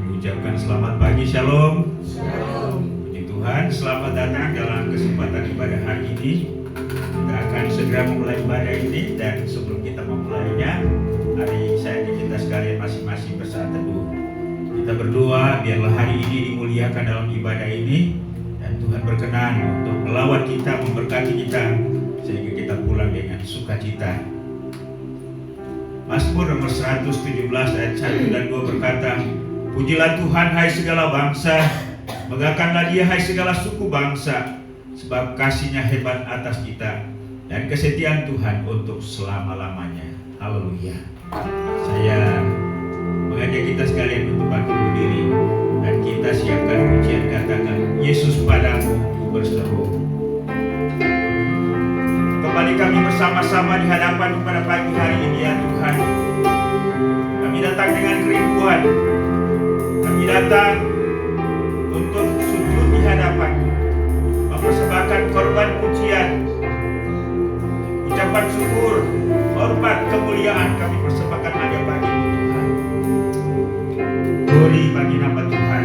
Ucapkan selamat pagi, shalom. Shalom. Puji Tuhan, selamat datang dalam kesempatan ibadah hari ini. Kita akan segera memulai ibadah ini, dan sebelum kita memulainya, hari saya dan kita sekalian masing-masing bersaat teduh. Kita berdoa biarlah hari ini dimuliakan dalam ibadah ini, dan Tuhan berkenan untuk melawat kita, memberkati kita, sehingga kita pulang dengan sukacita. Mazmur nomor 117 ayat 1 dan 2 berkata, pujilah Tuhan hai segala bangsa, megahkanlah Dia hai segala suku bangsa, sebab kasih-Nya hebat atas kita dan kesetiaan Tuhan untuk selama-lamanya. Haleluya. Saya mengajak kita sekalian untuk bangkit berdiri dan kita siapkan pujian, katakan Yesus padamu berseru. Kembali kami bersama-sama di hadapan pada pagi hari ini ya Tuhan. Kami datang dengan kerinduan. Kami datang untuk sujud di hadapan, mempersembahkan korban pujian, ucapan syukur, hormat, kemuliaan kami persembahkan hanya bagi Tuhan. Glory bagi nama Tuhan.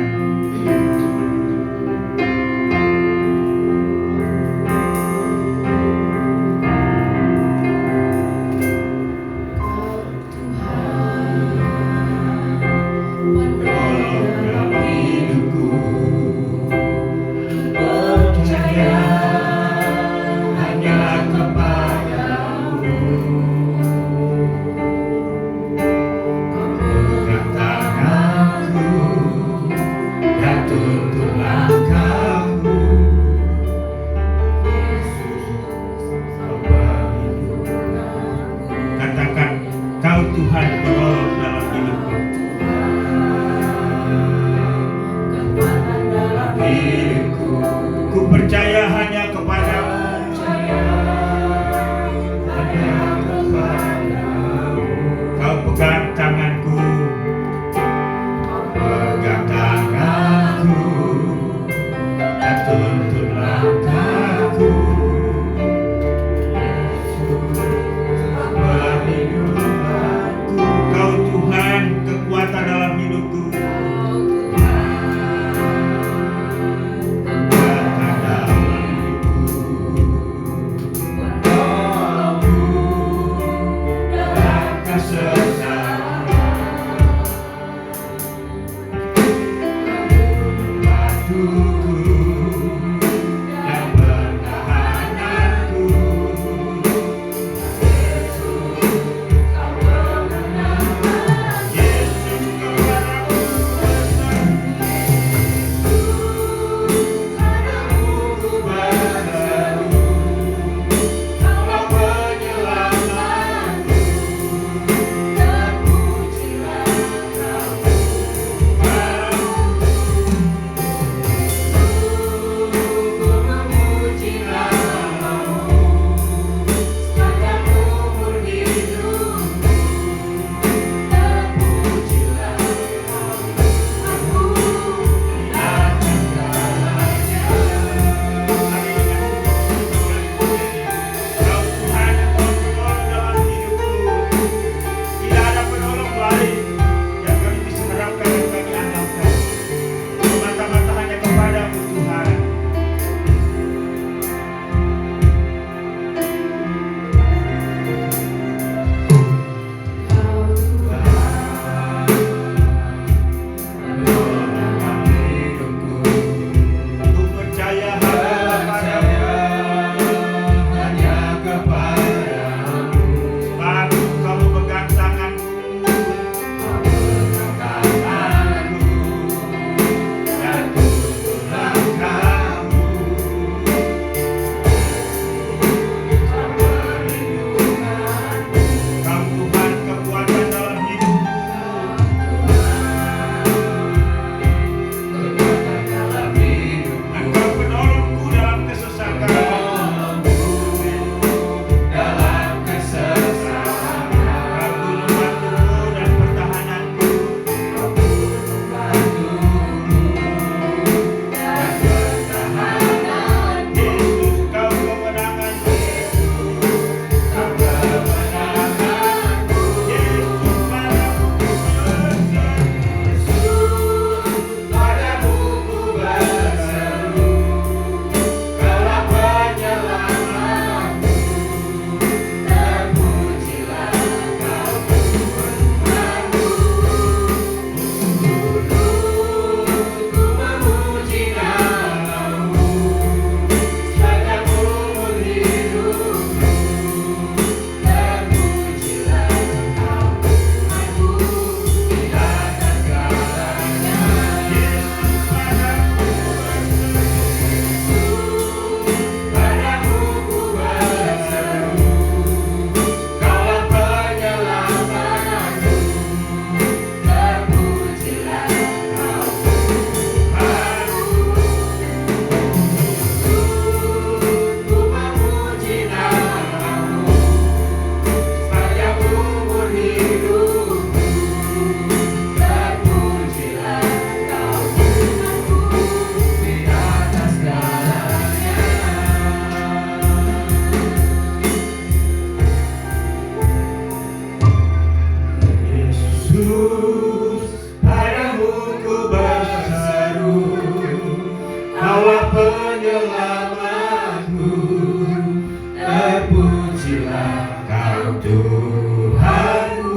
Terpujilah Kau Tuhanku,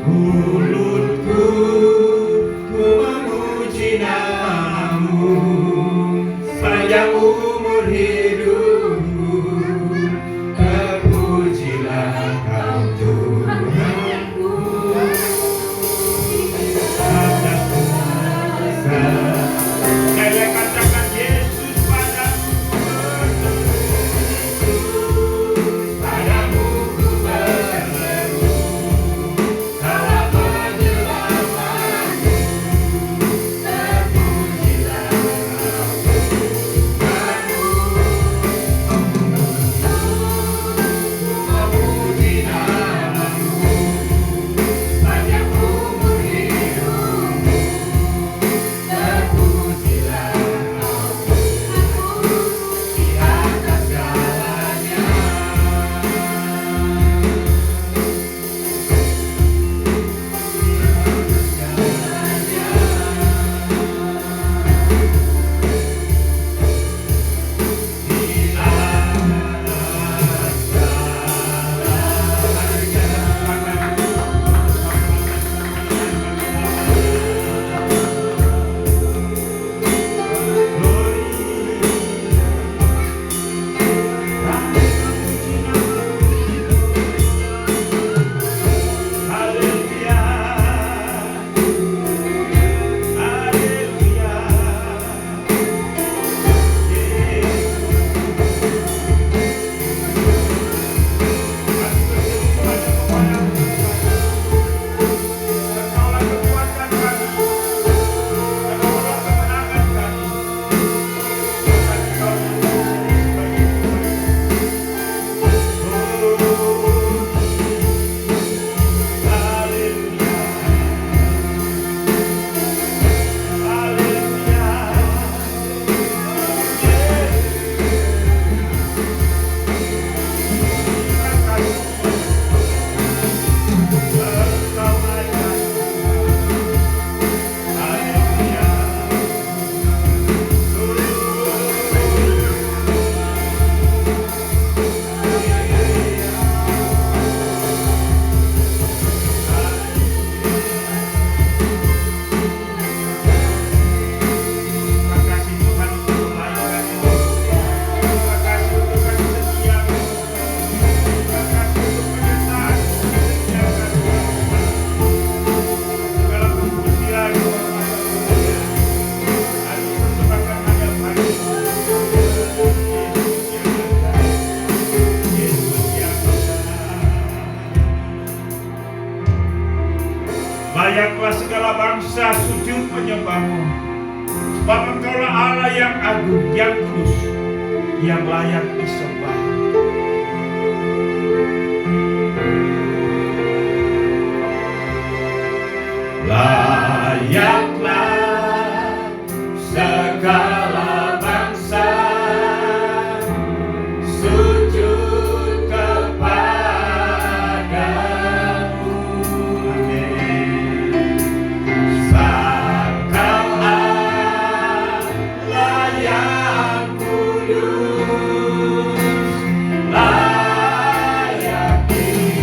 mulutku ku memuji namamu sepanjang umur hidupku. Terpujilah Kau Tuhanku, atas kuasa. Saya katakan Yesus padamu, padamu ku berseru, Kau penyelamatku. Terpujilah memuji namamu sepanjang umur hidupku. Terpujilah di atas segalanya. Haleluya, haleluya. Engkaulah kekuatan kami, Engkaulah kemenangan kami. Haleluya, terima kasih Tuhan untuk kebaikan-Mu. Terima kasih untuk kasih setia-Mu. Terima kasih untuk penyertaan-Mu, kesetiaan Tuhan. Segala kepujian, kehormatan, kemuliaan, kami persembahkan hanya padamu. Yesus yang benar. Layaklah segala bangsa sujud menyembah-Mu, sebab Engkaulah Allah yang agung, yang kudus, yang layak disembah. Layaklah segala bangsa sujud kepadamu. Amin. Sebab Kau Allah yang kudus, layak disembah.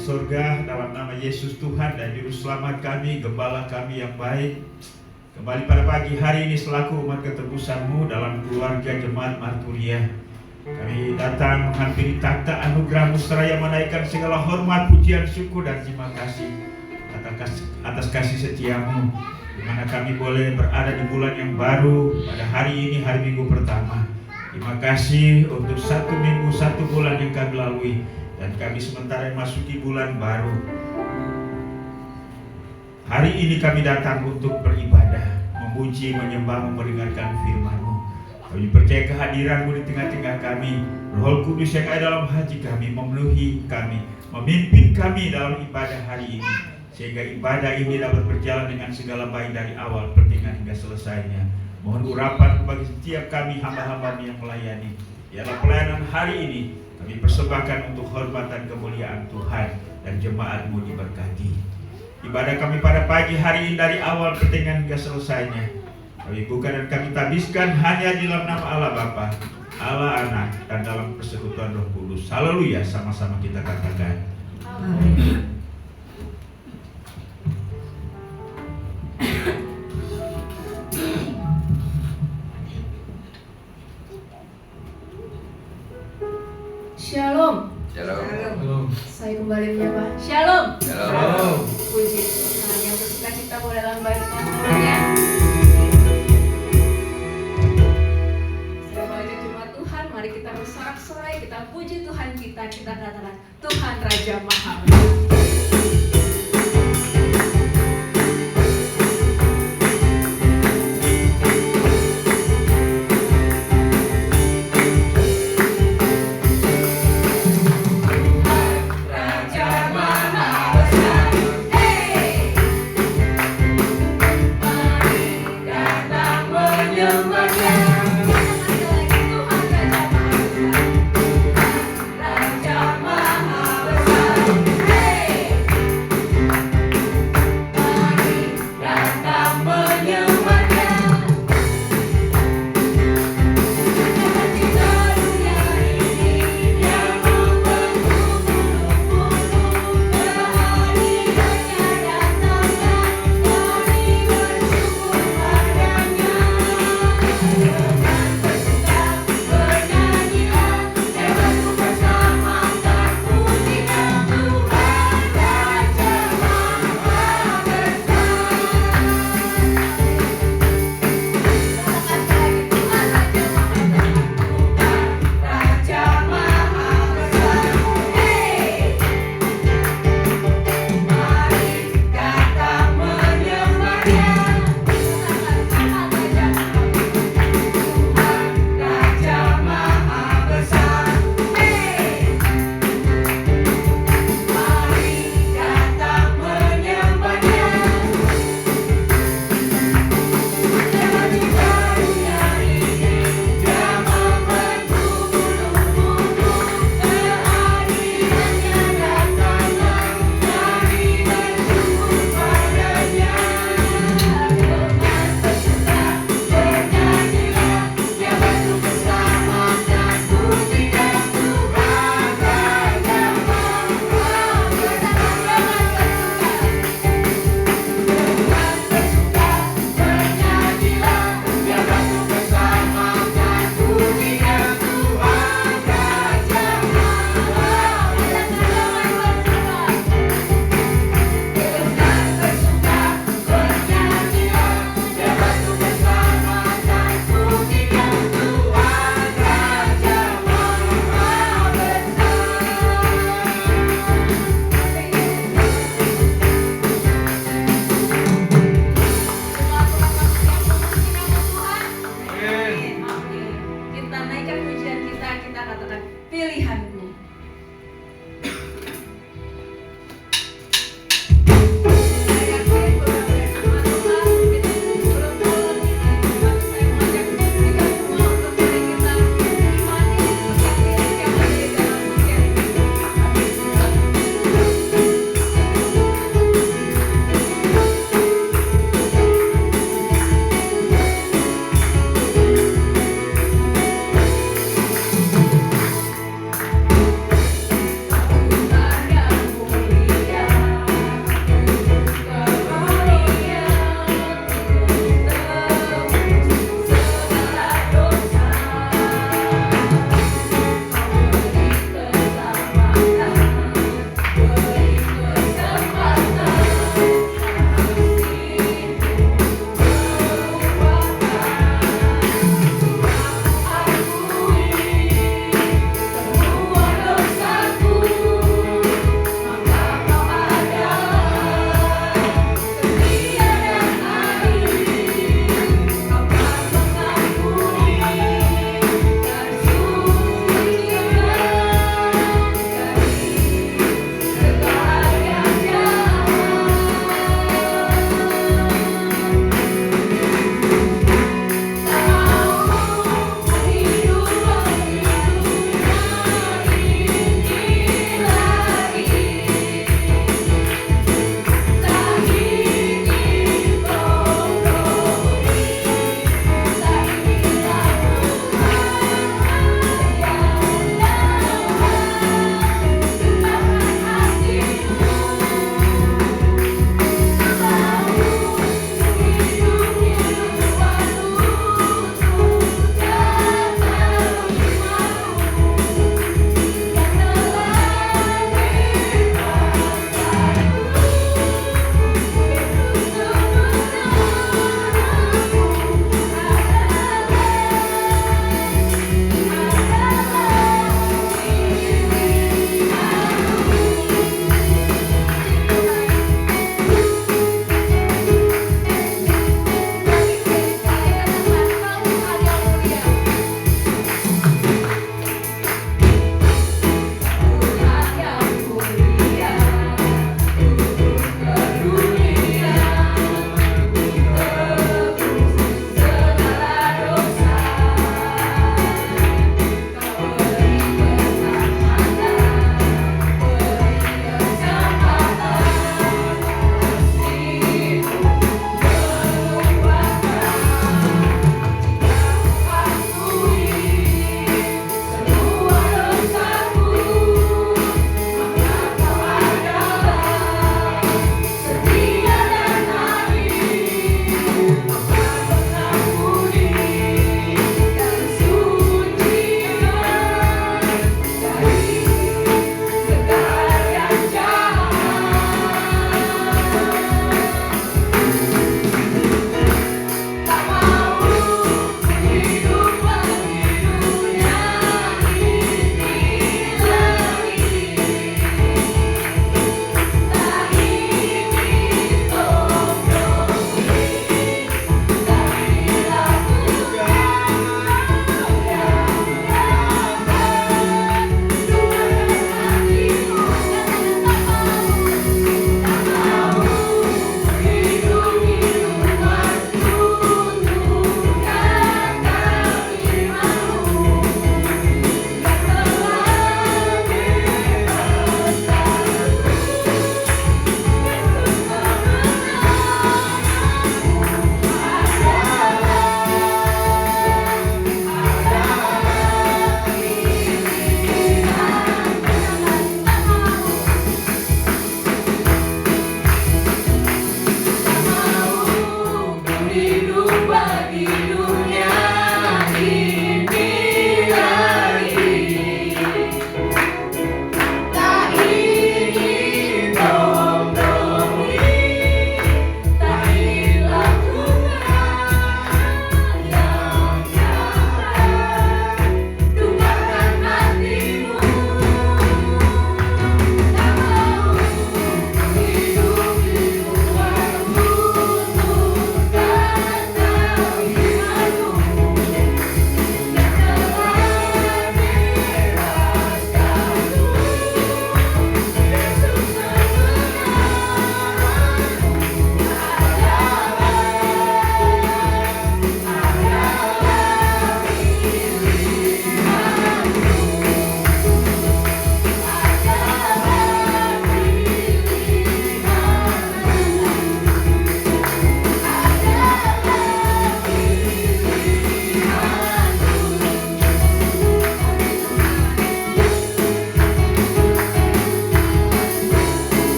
surga, dalam nama Yesus Tuhan dan Juru Selamat kami, Gembala kami yang baik, kembali pada pagi hari ini selaku umat ketebusan-Mu dalam keluarga Jemaat Marturia. Kami datang menghampiri takhta anugerah-Mu seraya menaikkan segala hormat, pujian, syukur, dan terima kasih atas kasih setia-Mu, di mana kami boleh berada di bulan yang baru pada hari ini, hari Minggu pertama. Terima kasih untuk 1 minggu, 1 bulan yang kami lalui, dan kami sementara memasuki bulan baru. Hari ini kami datang untuk beribadah, memuji, menyembah, mendengarkan firman-Mu. Kami percaya kehadiran-Mu di tengah-tengah kami. Roh Kudus yang ada dalam hati kami memenuhi kami, memimpin kami dalam ibadah hari ini, sehingga ibadah ini dapat berjalan dengan segala baik dari awal pertengahan hingga selesainya. Mohon urapan bagi setiap kami hamba-hamba-Mu yang melayani. Biarlah pelayanan hari ini kami persembahkan untuk hormat dan kemuliaan Tuhan, dan jemaat-Mu diberkati. Ibadah kami pada pagi hari ini dari awal pertengahan hingga selesainya kami buka dan kami tabiskan hanya di dalam nama Allah Bapa, Allah Anak, dan dalam persekutuan Roh Kudus. Haleluya, sama-sama kita katakan. Amin. Shalom. Shalom. Saya kembali menyapa. Shalom. Shalom. Puji Tuhan yang bersukacita dalam barisan Tuhannya. Sebagai jemaat Tuhan, mari kita bersorak-sorai, kita puji Tuhan kita katakan Tuhan Raja Maha.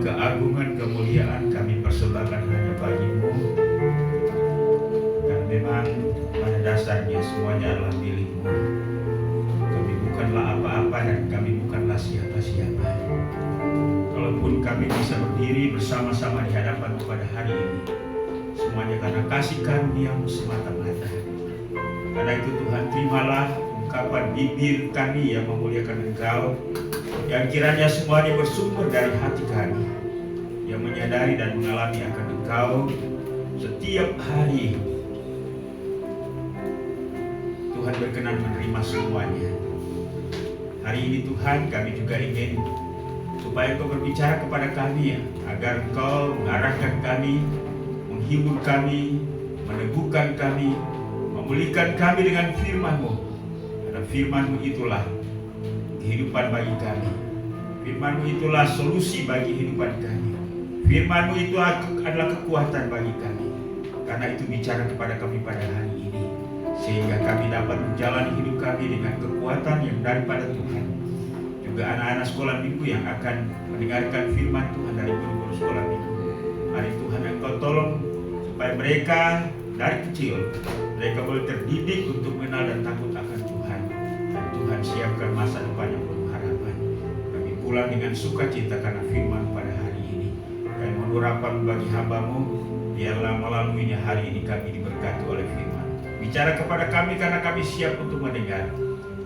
keagungan kemuliaan kami persembahkan hanya bagi-Mu. Dan memang pada dasarnya semuanya adalah milik-Mu. Kami bukanlah apa-apa dan kami bukanlah siapa-siapa. Kalaupun kami bisa berdiri bersama-sama di hadapan-Mu pada hari ini, semuanya karena kasih karunia-Mu semata-mata. Karena itu Tuhan, terimalah ungkapan bibir kami yang memuliakan Engkau, yang kiranya semuanya bersumber dari hati kami, yang menyadari dan mengalami akan Engkau setiap hari. Tuhan berkenan menerima semuanya. Hari ini Tuhan, kami juga ingin supaya Engkau berbicara kepada kami, agar Engkau mengarahkan kami, menghibur kami, meneguhkan kami, memulihkan kami dengan firman-Mu. Karena firman-Mu itulah kehidupan bagi kami. Firman-Mu itulah solusi bagi kehidupan kami. Firman-Mu itu adalah kekuatan bagi kami. Karena itu bicara kepada kami pada hari ini, sehingga kami dapat menjalani hidup kami dengan kekuatan yang daripada Tuhan. juga anak-anak sekolah minggu yang akan mendengarkan firman Tuhan dari guru-guru sekolah minggu. Mari Tuhan Engkau tolong supaya mereka dari kecil mereka boleh terdidik untuk mengenal dan takut akan Tuhan, dan Tuhan siapkan masa depan yang penuh harapan. Kami pulang dengan sukacita karena firman pada hari ini. Kami menurunkan bagi hamba-Mu, biarlah melaluinya hari ini kami diberkati oleh firman. Bicara kepada kami karena kami siap untuk mendengar.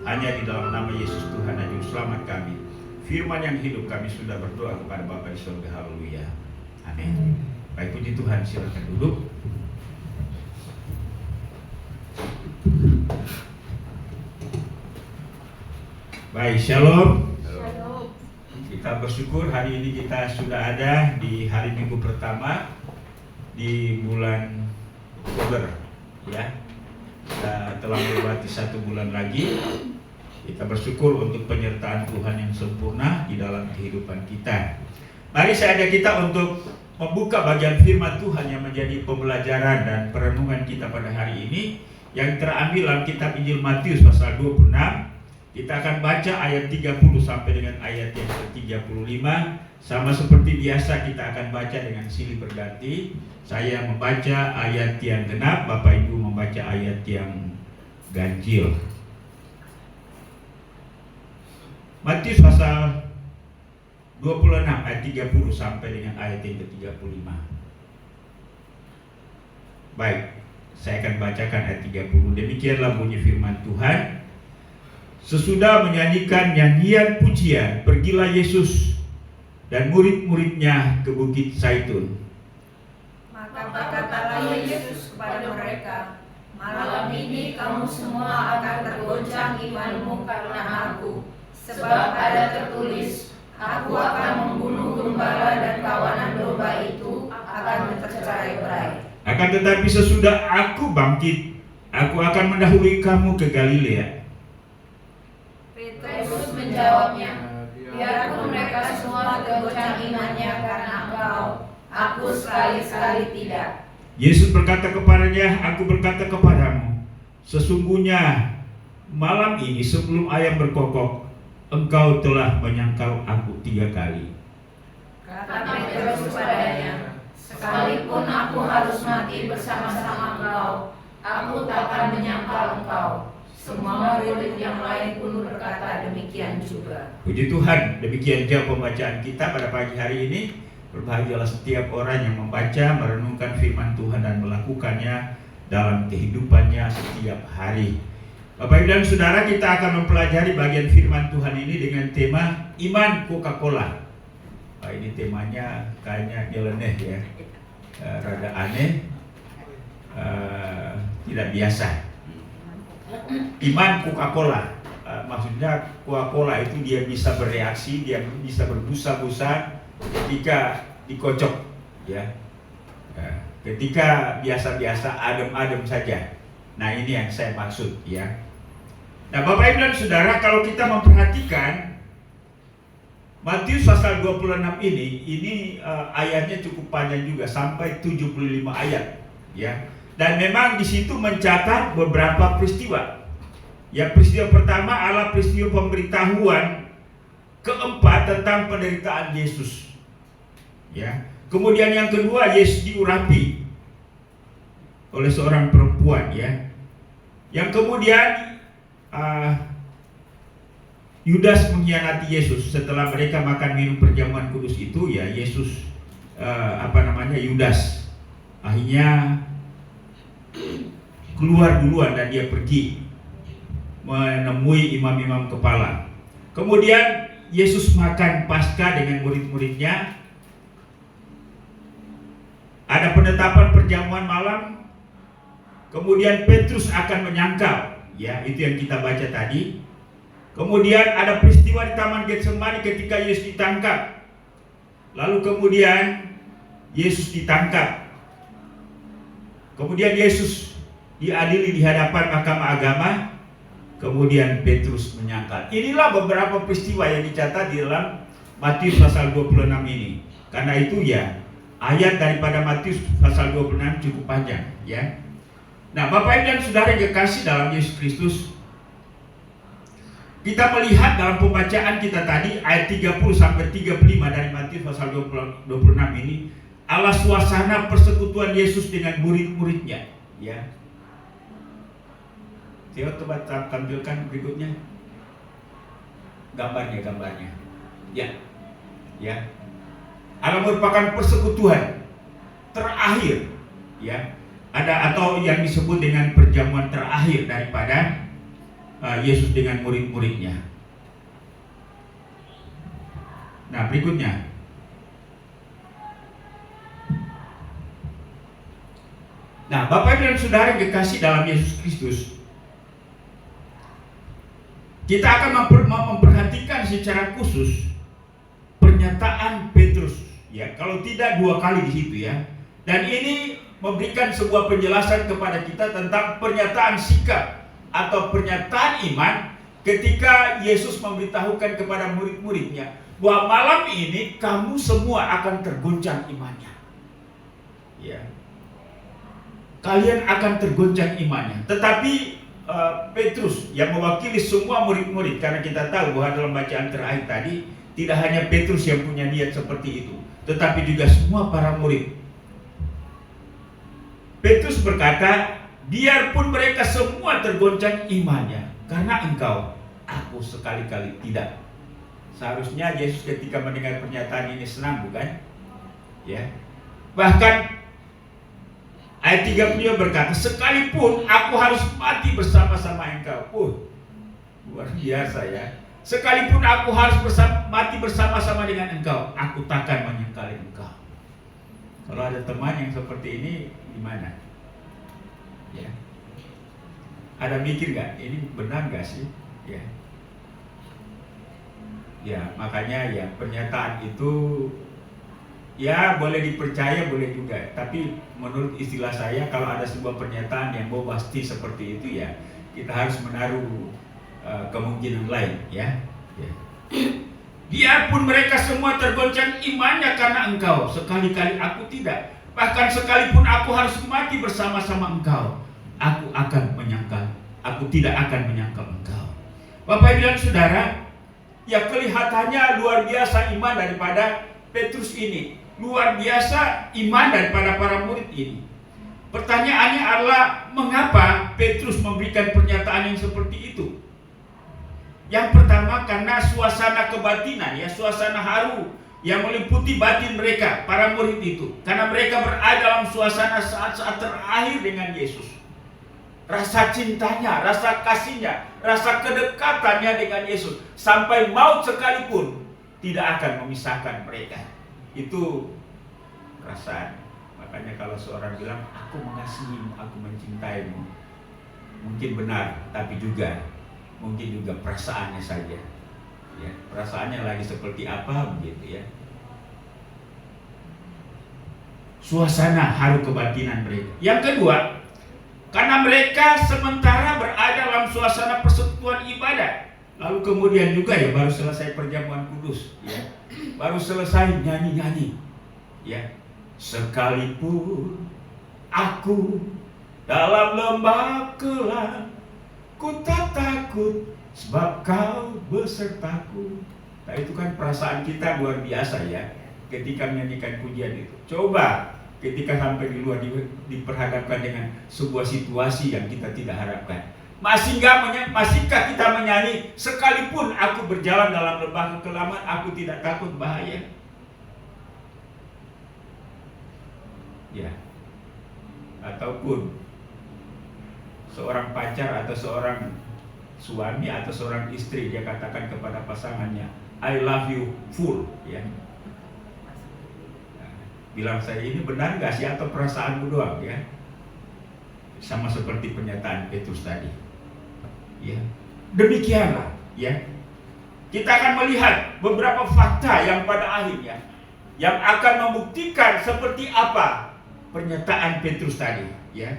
Hanya di dalam nama Yesus Tuhan dan Juru Selamat kami, firman yang hidup, kami sudah berdoa kepada Bapa di surga. Haleluya. Amin. Baik, puji Tuhan, silakan duduk. Baik, shalom. Kita bersyukur hari ini kita sudah ada di hari Minggu pertama di bulan Oktober, ya. Kita telah melewati 1 bulan lagi. Kita bersyukur untuk penyertaan Tuhan yang sempurna di dalam kehidupan kita. Mari saya ajak kita untuk membuka bagian firman Tuhan yang menjadi pembelajaran dan perenungan kita pada hari ini, yang terambil dalam kitab Injil Matius pasal 26. Kita akan baca ayat 30 sampai dengan ayat yang ke-35. Sama seperti biasa kita akan baca dengan silih berganti. Saya membaca ayat yang genap, Bapak Ibu membaca ayat yang ganjil. Matius pasal 26 ayat 30 sampai dengan ayat yang ke-35. Baik, saya akan bacakan ayat 30. Demikianlah bunyi firman Tuhan. Sesudah menyanyikan nyanyian pujian, pergilah Yesus dan murid-muridnya ke Bukit Zaitun. Maka berkatalah Yesus kepada mereka, malam ini kamu semua akan tergoncang imanmu karena aku. Sebab ada tertulis, aku akan membunuh gembala dan kawanan domba itu akan tercerai-berai. Akan tetapi sesudah aku bangkit, aku akan mendahului kamu ke Galilea. Petrus menjawabnya, biarpun mereka semua tergoncang imannya karena engkau, aku sekali-sekali tidak. Yesus berkata kepadanya, aku berkata kepadamu, sesungguhnya malam ini sebelum ayam berkokok, engkau telah menyangkal aku 3 kali. Kata Petrus kepadanya, sekalipun aku harus mati bersama-sama engkau, aku takkan menyangkal engkau. Semua murid yang lain pun berkata demikian juga. Puji Tuhan, demikian jauh pembacaan kita pada pagi hari ini. Berbahagialah setiap orang yang membaca, merenungkan firman Tuhan dan melakukannya dalam kehidupannya setiap hari. Bapak Ibu dan Saudara, kita akan mempelajari bagian firman Tuhan ini dengan tema Iman Coca-Cola. Ini temanya kayaknya nyeleneh ya, rada aneh, tidak biasa. Iman Coca-Cola, maksudnya Coca-Cola itu dia bisa bereaksi, dia bisa berbusa-busa ketika dikocok, ya. Ketika biasa-biasa adem-adem saja. Nah, ini yang saya maksud, ya. Nah, Bapak Ibu dan Saudara, kalau kita memperhatikan Matius pasal 26 ini ayatnya cukup panjang juga, sampai 75 ayat, ya. Dan memang di situ mencatat beberapa peristiwa. Ya, peristiwa pertama adalah peristiwa pemberitahuan keempat tentang penderitaan Yesus. Ya. Kemudian yang kedua, Yesus diurapi oleh seorang perempuan, ya. Yang kemudian Yudas mengkhianati Yesus setelah mereka makan minum perjamuan kudus itu, ya. Yesus Yudas akhirnya keluar duluan dan dia pergi menemui imam-imam kepala. Kemudian Yesus makan Paskah dengan murid-muridnya. Ada penetapan perjamuan malam. Kemudian Petrus akan menyangkal, ya, itu yang kita baca tadi. Kemudian ada peristiwa di Taman Getsemani ketika Yesus ditangkap. Lalu kemudian Yesus ditangkap. Kemudian Yesus diadili di hadapan mahkamah agama. Kemudian Petrus menyangkal. Inilah beberapa peristiwa yang dicatat di dalam Matius pasal 26 ini. Karena itu, ya, ayat daripada Matius pasal 26 cukup panjang, ya. Nah, Bapak Ibu dan Saudara yang kekasih dalam Yesus Kristus, Kita melihat dalam pembacaan kita tadi ayat 30 sampai 35 dari Matius pasal 26 ini adalah suasana persekutuan Yesus dengan murid-muridnya, ya. Theo, coba tampilkan berikutnya gambarnya. Ya. Adalah merupakan persekutuan terakhir, ya. Ada atau yang disebut dengan perjamuan terakhir daripada Yesus dengan murid-muridnya. Nah, berikutnya. Nah, Bapak Ibu dan Saudara yang dikasihi dalam Yesus Kristus, kita akan memperhatikan secara khusus pernyataan Petrus, ya. Kalau tidak 2 kali di situ, ya. Dan ini memberikan sebuah penjelasan kepada kita tentang pernyataan sikap atau pernyataan iman ketika Yesus memberitahukan kepada murid-muridnya bahwa malam ini kamu semua akan tergoncang imannya, ya. Kalian akan tergoncang imannya. Tetapi Petrus yang mewakili semua murid-murid, karena kita tahu bahwa dalam bacaan terakhir tadi tidak hanya Petrus yang punya niat seperti itu, tetapi juga semua para murid. Petrus berkata, biarpun mereka semua tergoncang imannya karena engkau, aku sekali-kali tidak. Seharusnya Yesus ketika mendengar pernyataan ini senang, bukan? Ya. Bahkan ayat 30 berkata, sekalipun aku harus mati bersama-sama engkau. Luar biasa, ya. Sekalipun aku harus mati bersama-sama dengan engkau, aku takkan menyangkali engkau. Kalau ada teman yang seperti ini, gimana? Ya. Ada mikir gak? Ini benar gak sih? Ya. Ya, makanya ya pernyataan itu ya boleh dipercaya, boleh juga. Tapi menurut istilah saya, kalau ada sebuah pernyataan yang bombastis seperti itu, ya kita harus menaruh kemungkinan lain, ya. Biarpun mereka semua tergoncang imannya karena engkau, sekali-kali aku tidak. Bahkan sekalipun aku harus mati bersama-sama engkau, aku tidak akan menyangkal engkau. Bapak Ibu dan Saudara, ya kelihatannya luar biasa iman daripada Petrus ini. Luar biasa iman daripada para murid ini. Pertanyaannya adalah, mengapa Petrus memberikan pernyataan yang seperti itu? Yang pertama, karena suasana kebatinan, ya, suasana haru yang meliputi batin mereka, para murid itu. Karena mereka berada dalam suasana saat-saat terakhir dengan Yesus. Rasa cintanya, rasa kasihnya, rasa kedekatannya dengan Yesus, sampai maut sekalipun tidak akan memisahkan mereka. Itu perasaan. Makanya kalau seorang bilang, aku mengasihimu, aku mencintaimu, mungkin benar, tapi mungkin juga perasaannya saja, ya, perasaannya lagi seperti apa begitu, ya. Suasana haru kebatinan mereka. Yang kedua, karena mereka sementara berada dalam suasana persekutuan ibadah, lalu kemudian juga ya baru selesai perjamuan kudus, ya, baru selesai nyanyi-nyanyi, ya. Sekalipun aku dalam lembah kelam, ku tak takut sebab kau besertaku. Nah, itu kan perasaan kita luar biasa, ya, ketika menyanyikan pujian itu. Coba ketika sampai di luar diperhadapkan dengan sebuah situasi yang kita tidak harapkan. Masihkah kita menyanyi, sekalipun aku berjalan dalam lembah kekelaman, aku tidak takut bahaya? Ya. Ataupun seorang pacar atau seorang suami atau seorang istri, dia katakan kepada pasangannya, I love you full, ya. Nah, bilang saya ini benar gak sih atau perasaanmu doang, ya? Sama seperti pernyataan Petrus tadi, ya. Demikianlah, ya. Kita akan melihat beberapa fakta yang pada akhirnya yang akan membuktikan seperti apa pernyataan Petrus tadi, ya.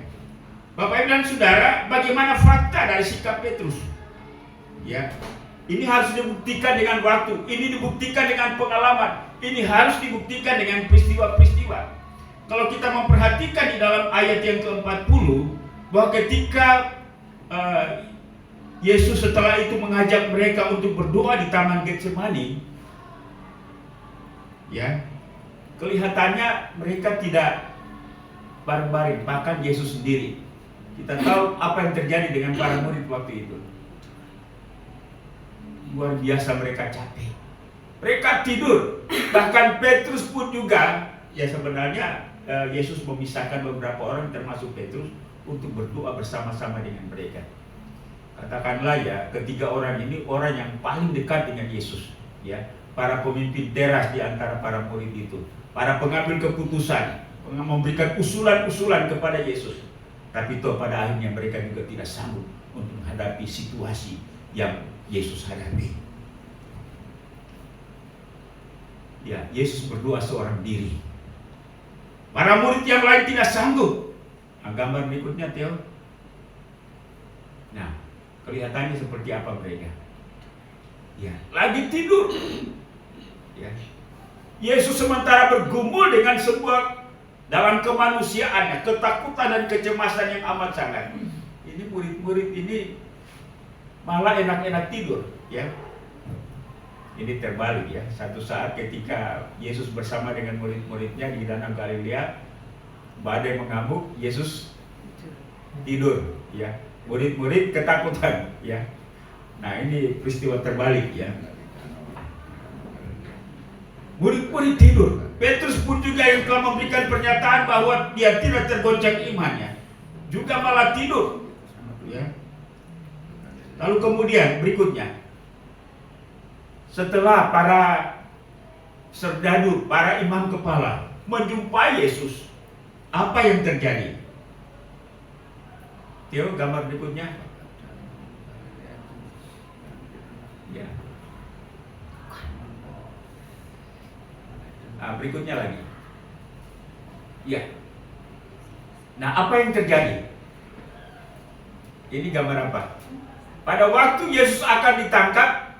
Bapak Ibu dan Saudara, bagaimana fakta dari sikap Petrus? Ya, ini harus dibuktikan dengan waktu, ini dibuktikan dengan pengalaman, ini harus dibuktikan dengan peristiwa-peristiwa. Kalau kita memperhatikan di dalam ayat yang ke-40, bahwa ketika Yesus setelah itu mengajak mereka untuk berdoa di Taman Getsemani. Ya, kelihatannya mereka tidak bareng-bareng, bahkan Yesus sendiri. Kita tahu apa yang terjadi dengan para murid waktu itu. Luar biasa, mereka capek, mereka tidur. Bahkan Petrus pun juga, ya sebenarnya Yesus memisahkan beberapa orang termasuk Petrus untuk berdoa bersama-sama dengan mereka. Katakanlah ya, ketiga orang ini orang yang paling dekat dengan Yesus, ya, para pemimpin teras di antara para murid itu, para pengambil keputusan, memberikan usulan-usulan kepada Yesus. Tapi toh pada akhirnya mereka juga tidak sanggup untuk menghadapi situasi yang Yesus hadapi. Ya, Yesus berdoa seorang diri. Para murid yang lain tidak sanggup. Nah, gambar berikutnya, Theo. Nah, kelihatannya seperti apa mereka? Ya, lagi tidur. Ya. Yesus sementara bergumul dengan sebuah dalam kemanusiaannya, ketakutan dan kecemasan yang amat sangat. Ini murid-murid ini malah enak-enak tidur, ya. Ini terbalik ya. Satu saat ketika Yesus bersama dengan murid-muridnya di Danau Galilea, badai mengamuk, Yesus tidur, ya. Murid-murid ketakutan, ya. Nah, ini peristiwa terbalik, ya. Murid-murid tidur. Petrus pun juga yang telah memberikan pernyataan bahwa dia tidak tergoncang imannya, juga malah tidur, ya. Lalu kemudian berikutnya, setelah para serdadu, para imam kepala menjumpai Yesus, apa yang terjadi? Theo, gambar berikutnya. Ya. Nah, berikutnya lagi. Ya. Nah, apa yang terjadi? Ini gambar apa? Pada waktu Yesus akan ditangkap,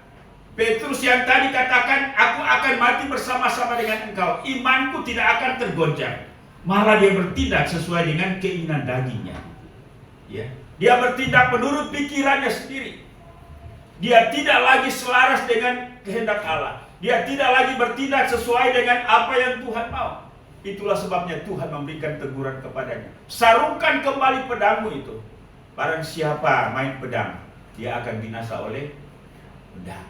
Petrus yang tadi katakan, aku akan mati bersama-sama dengan engkau, imanku tidak akan tergoncang. Malah dia bertindak sesuai dengan keinginan dagingnya. Ya. Dia bertindak menurut pikirannya sendiri. Dia tidak lagi selaras dengan kehendak Allah. Dia tidak lagi bertindak sesuai dengan apa yang Tuhan mau. Itulah sebabnya Tuhan memberikan teguran kepadanya. Sarungkan kembali pedangmu itu. Barang siapa main pedang, dia akan binasa oleh pedang.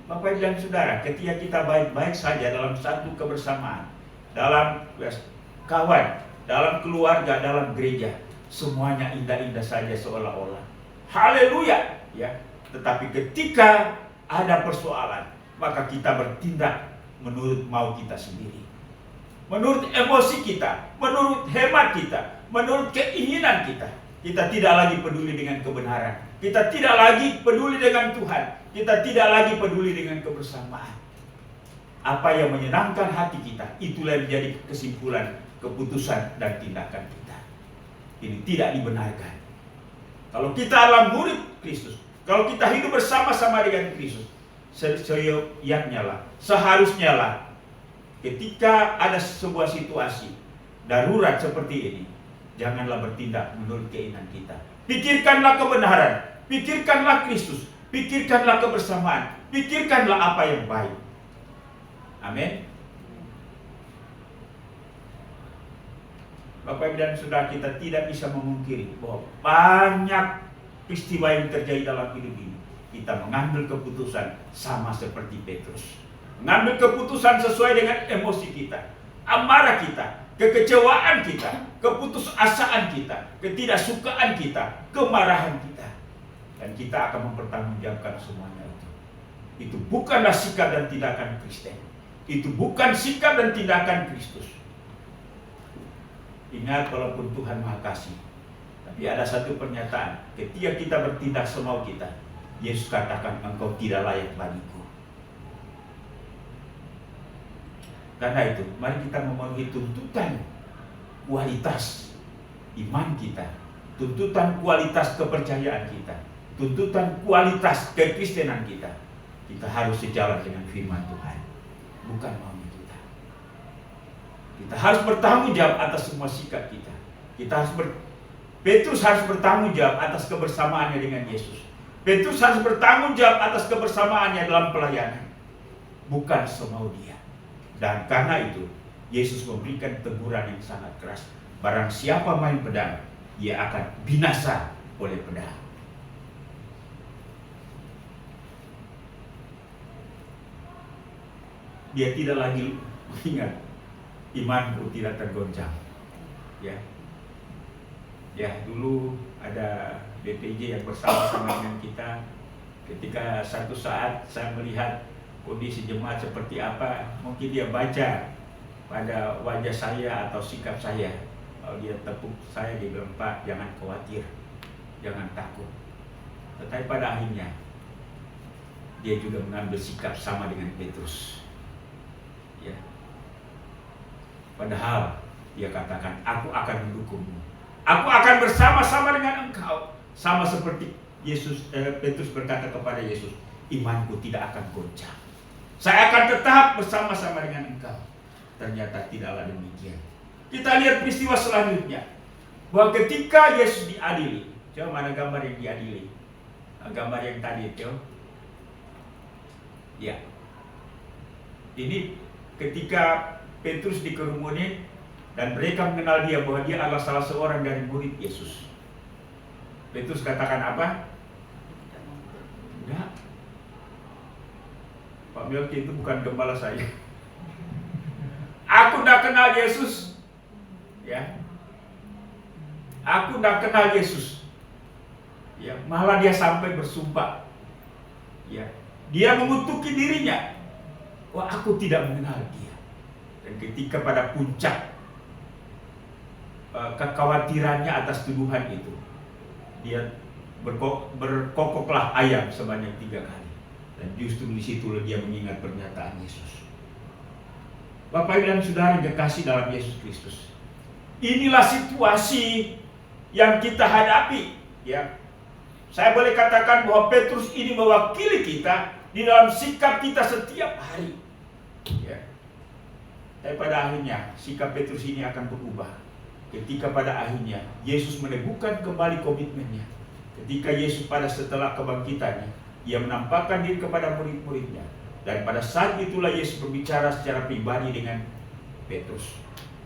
Bapak Ibu dan Saudara, ketika kita baik-baik saja dalam satu kebersamaan, dalam kawan, dalam keluarga, dalam gereja, semuanya indah-indah saja seolah-olah. Haleluya, ya. Tetapi ketika ada persoalan, maka kita bertindak menurut mau kita sendiri, menurut emosi kita, menurut hemat kita, menurut keinginan kita. Kita tidak lagi peduli dengan kebenaran, kita tidak lagi peduli dengan Tuhan, kita tidak lagi peduli dengan kebersamaan. Apa yang menyenangkan hati kita, itulah yang menjadi kesimpulan, keputusan, dan tindakan kita. Ini tidak dibenarkan. Kalau kita adalah murid Kristus, kalau kita hidup bersama-sama dengan Kristus, seyogyanya lah, seharusnya lah, ketika ada sebuah situasi darurat seperti ini, janganlah bertindak menurut keinginan kita. Pikirkanlah kebenaran, pikirkanlah Kristus, pikirkanlah kebersamaan, pikirkanlah apa yang baik. Amin. Bapak Ibu dan Saudara, kita tidak bisa memungkiri bahwa banyak peristiwa yang terjadi dalam hidup ini. Kita mengambil keputusan sama seperti Petrus. Mengambil keputusan sesuai dengan emosi kita, amarah kita, kekecewaan kita, keputusasaan kita, ketidaksukaan kita, kemarahan kita. Dan kita akan mempertanggungjawabkan semuanya itu. Itu bukanlah sikap dan tindakan Kristen. Itu bukan sikap dan tindakan Kristus. Ingat, walaupun Tuhan Maha Kasih, tapi ada satu pernyataan, ketika kita bertindak semau kita, Yesus katakan, engkau tidak layak bagiku. Karena itu, mari kita memenuhi tuntutan kualitas iman kita, tuntutan kualitas kepercayaan kita, tuntutan kualitas kekristenan kita. Kita harus sejalan dengan firman Tuhan, bukan maunya kita. Kita harus bertanggung jawab atas semua sikap kita. Petrus harus bertanggung jawab atas kebersamaannya dengan Yesus. Petrus harus bertanggung jawab atas kebersamaannya dalam pelayanan, bukan semau dia. Dan karena itu, Yesus memberikan teguran yang sangat keras. Barang siapa main pedang, ia akan binasa oleh pedang. Dia tidak lagi ingat, imanku tidak tergoncang. Ya, dulu ada BPJ yang bersama-sama dengan kita. Ketika satu saat saya melihat kondisi jemaat seperti apa, mungkin dia baca pada wajah saya atau sikap saya. Kalau dia tepuk saya, dia bilang, "Pak, jangan khawatir, jangan takut." Tetapi pada akhirnya dia juga mengambil sikap sama dengan Petrus. Ya. Padahal dia katakan, "Aku akan mendukungmu. Aku akan bersama-sama dengan engkau." Sama seperti Petrus berkata kepada Yesus, "Imanku tidak akan goncang. Saya akan tetap bersama-sama dengan engkau." Ternyata tidaklah demikian. Kita lihat peristiwa selanjutnya, bahwa ketika Yesus diadili, coba mana gambar yang diadili? Gambar yang tadi itu. Ya. Ini ketika Petrus dikerumunin dan mereka mengenal dia bahwa dia adalah salah seorang dari murid Yesus. Petrus katakan apa? Tidak. Pak Melki itu bukan gembala saya. Aku tidak kenal Yesus. Ya. Aku tidak kenal Yesus. Ya, malah dia sampai bersumpah. Ya. Dia mengutuki dirinya. Wah, aku tidak mengenal dia. Dan ketika pada puncak kekhawatirannya atas tuduhan itu, dia berkokoklah ayam sebanyak 3 kali. Dan justru di situ dia mengingat pernyataan Yesus. Bapak Ibu dan Saudara yang kekasih dalam Yesus Kristus, inilah situasi yang kita hadapi. Ya, saya boleh katakan bahwa Petrus ini mewakili kita di dalam sikap kita setiap hari. Ya. Tapi pada akhirnya sikap Petrus ini akan berubah ketika pada akhirnya Yesus meneguhkan kembali komitmennya. Ketika Yesus setelah kebangkitannya, ia menampakkan diri kepada murid-muridnya. Dan pada saat itulah Yesus berbicara secara pribadi dengan Petrus.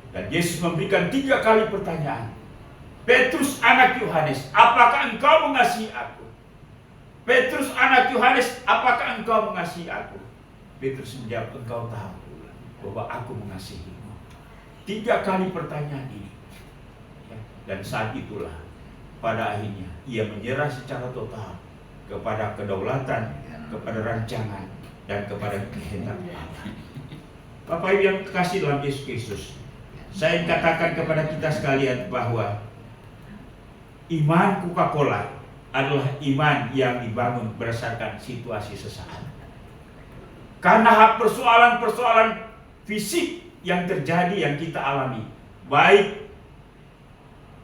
Dan Yesus memberikan 3 kali pertanyaan. "Petrus anak Yohanes, apakah engkau mengasihi aku?" "Petrus anak Yohanes, apakah engkau mengasihi aku?" Petrus menjawab, "Engkau tahu bahwa aku mengasihimu." 3 kali pertanyaan ini. Dan saat itulah pada akhirnya ia menyerah secara total kepada kedaulatan, kepada rancangan, dan kepada kehendak Allah. Bapak Ibu yang kekasih dalam Yesus Kristus, saya katakan kepada kita sekalian bahwa iman Coca-Cola adalah iman yang dibangun berdasarkan situasi sesaat. Karena persoalan-persoalan fisik yang terjadi, yang kita alami, baik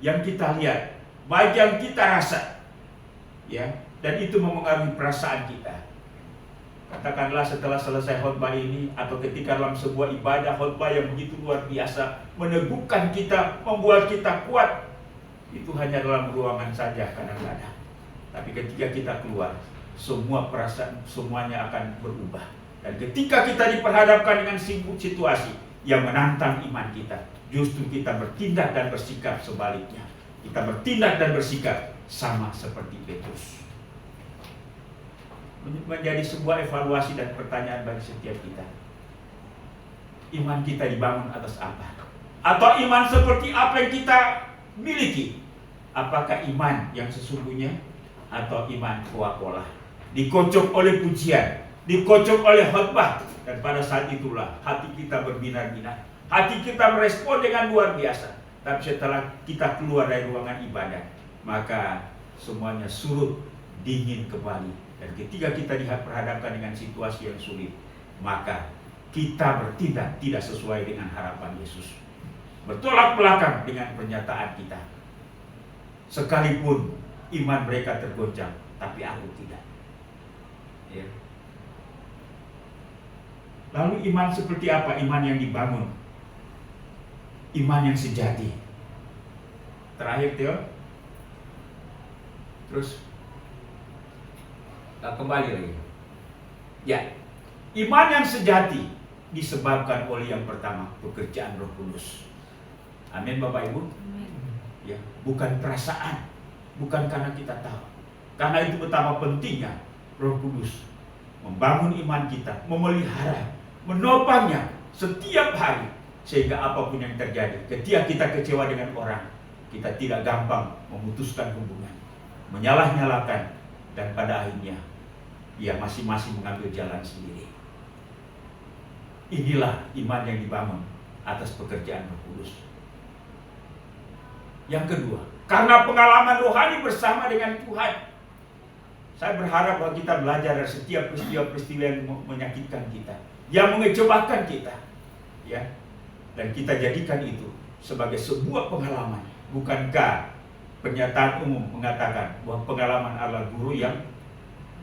yang kita lihat, baik yang kita rasa, ya, dan itu memengaruhi perasaan kita. Katakanlah setelah selesai khotbah ini, atau ketika dalam sebuah ibadah khotbah yang begitu luar biasa, meneguhkan kita, membuat kita kuat, itu hanya dalam ruangan saja kadang-kadang. Tapi ketika kita keluar, semua perasaan semuanya akan berubah. Dan ketika kita diperhadapkan dengan situasi yang menantang iman kita, justru kita bertindak dan bersikap sebaliknya. Kita bertindak dan bersikap sama seperti Petrus. Menjadi sebuah evaluasi dan pertanyaan bagi setiap kita. Iman kita dibangun atas apa? Atau iman seperti apa yang kita miliki? Apakah iman yang sesungguhnya atau iman Coca-Cola? Dikocok oleh pujian, dikocok oleh khotbah, dan pada saat itulah hati kita berbinar-binar. Hati kita merespon dengan luar biasa. Tapi setelah kita keluar dari ruangan ibadah, maka semuanya surut, dingin kembali. Dan ketika kita diperhadapkan dengan situasi yang sulit, maka kita bertindak tidak sesuai dengan harapan Yesus. Bertolak belakang dengan pernyataan kita. Sekalipun iman mereka tergoncang, tapi aku tidak. Ya. Lalu iman seperti apa? Iman yang dibangun, iman yang sejati. Terakhir Theo. Terus Nah, kembali lagi. Ya, iman yang sejati disebabkan oleh yang pertama, pekerjaan Roh Kudus. Amin Bapak Ibu. Ya, bukan perasaan, bukan karena kita tahu. Karena itu betapa pentingnya Roh Kudus membangun iman kita, memelihara, menopangnya setiap hari, sehingga apapun yang terjadi, ketika kita kecewa dengan orang, kita tidak gampang memutuskan hubungan, menyalah-nyalakan, dan pada akhirnya ia masing-masing mengambil jalan sendiri. Inilah iman yang dibangun atas pekerjaan Roh Kudus. Yang kedua, karena pengalaman rohani bersama dengan Tuhan. Saya berharap bahwa kita belajar dari setiap peristiwa-peristiwa yang menyakitkan kita, yang mengecewakan kita, ya, dan kita jadikan itu sebagai sebuah pengalaman. Bukankah pernyataan umum mengatakan bahwa pengalaman adalah guru yang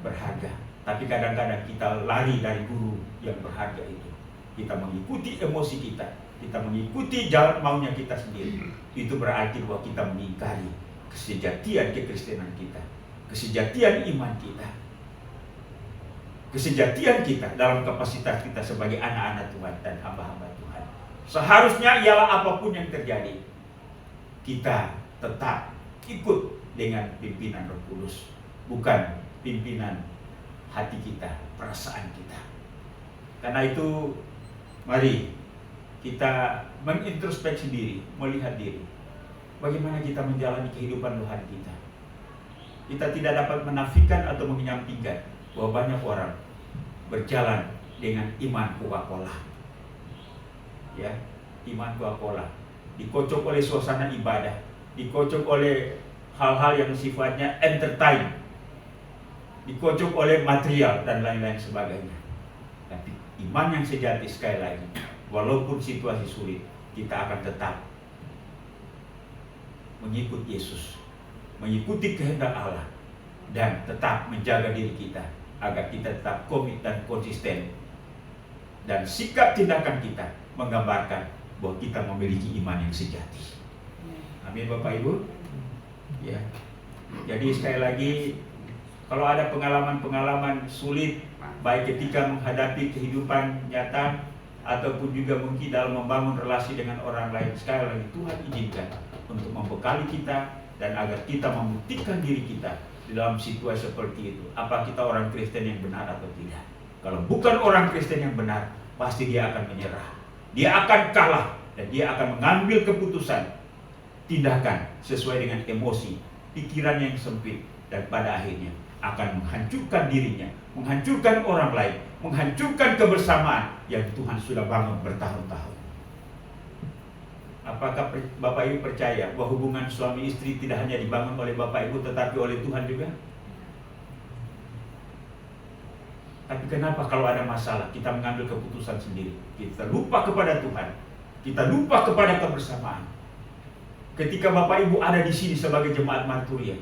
berharga? Tapi kadang-kadang kita lari dari guru yang berharga itu. Kita mengikuti emosi kita, kita mengikuti jalan maunya kita sendiri. Itu berarti bahwa kita mengingkari kesejatian kekristenan kita, kesejatian iman kita, kesejatian kita dalam kapasitas kita sebagai anak-anak Tuhan dan hamba-hamba Tuhan. Seharusnya ialah apapun yang terjadi, kita tetap ikut dengan pimpinan Roh Kudus, bukan pimpinan hati kita, perasaan kita. Karena itu, mari kita mengintrospeksi diri, melihat diri. Bagaimana kita menjalani kehidupan rohani kita. Kita tidak dapat menafikan atau menyampingkan bahwa banyak orang berjalan dengan iman Coca-Cola. Ya, iman Coca-Cola dikocok oleh suasana ibadah, dikocok oleh hal-hal yang sifatnya entertain, dikocok oleh material dan lain-lain sebagainya. Tapi iman yang sejati, sekali lagi, walaupun situasi sulit, kita akan tetap mengikut Yesus, mengikuti kehendak Allah, dan tetap menjaga diri kita agar kita tetap komit dan konsisten, dan sikap tindakan kita menggambarkan bahwa kita memiliki iman yang sejati. Amin Bapak Ibu. Ya. Jadi sekali lagi, kalau ada pengalaman-pengalaman sulit, baik ketika menghadapi kehidupan nyata ataupun juga mungkin dalam membangun relasi dengan orang lain, sekali lagi Tuhan izinkan untuk membekali kita dan agar kita membuktikan diri kita di dalam situasi seperti itu. Apa kita orang Kristen yang benar atau tidak? Kalau bukan orang Kristen yang benar, pasti dia akan menyerah, dia akan kalah, dan dia akan mengambil keputusan, tindakan sesuai dengan emosi, pikiran yang sempit, dan pada akhirnya akan menghancurkan dirinya, menghancurkan orang lain, menghancurkan kebersamaan yang Tuhan sudah bangun bertahun-tahun. Apakah Bapak Ibu percaya bahwa hubungan suami istri tidak hanya dibangun oleh Bapak Ibu tetapi oleh Tuhan juga? Tapi kenapa kalau ada masalah kita mengambil keputusan sendiri? Kita lupa kepada Tuhan, kita lupa kepada kebersamaan. Ketika Bapak Ibu ada di sini sebagai jemaat Marturia,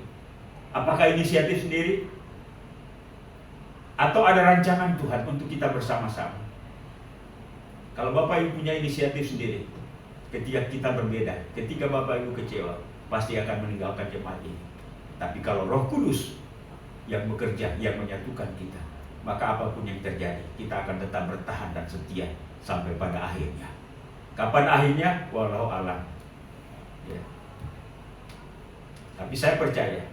apakah inisiatif sendiri? Atau ada rancangan Tuhan untuk kita bersama-sama? Kalau Bapak Ibu punya inisiatif sendiri, ketika kita berbeda, ketika Bapak Ibu kecewa, pasti akan meninggalkan jemaat ini. Tapi kalau Roh Kudus yang bekerja, yang menyatukan kita, maka apapun yang terjadi, kita akan tetap bertahan dan setia sampai pada akhirnya. Kapan akhirnya? Walau alam. Ya. Tapi saya percaya,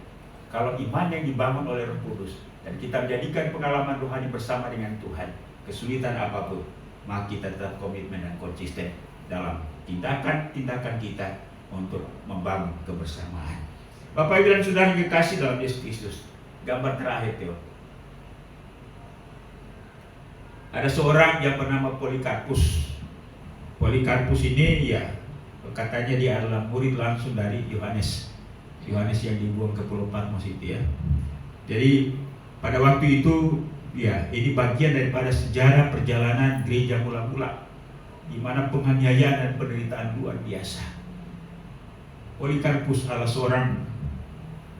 kalau iman yang dibangun oleh Roh Kudus dan kita menjadikan pengalaman rohani bersama dengan Tuhan, kesulitan apapun, maka kita tetap komitmen dan konsisten dalam tindakan-tindakan kita untuk membangun kebersamaan. Bapak Ibu dan Saudara yang dikasihi dalam Yesus Kristus, gambar terakhir Theo. Ada seorang yang bernama Polikarpus. Polikarpus ini ya katanya dia adalah murid langsung dari Yohanes. Yohanes yang dibuang ke Pulau Patmos itu ya. Jadi pada waktu itu ya ini bagian daripada sejarah perjalanan gereja mula-mula, di mana penganiayaan dan penderitaan luar biasa. Polikarpus adalah seorang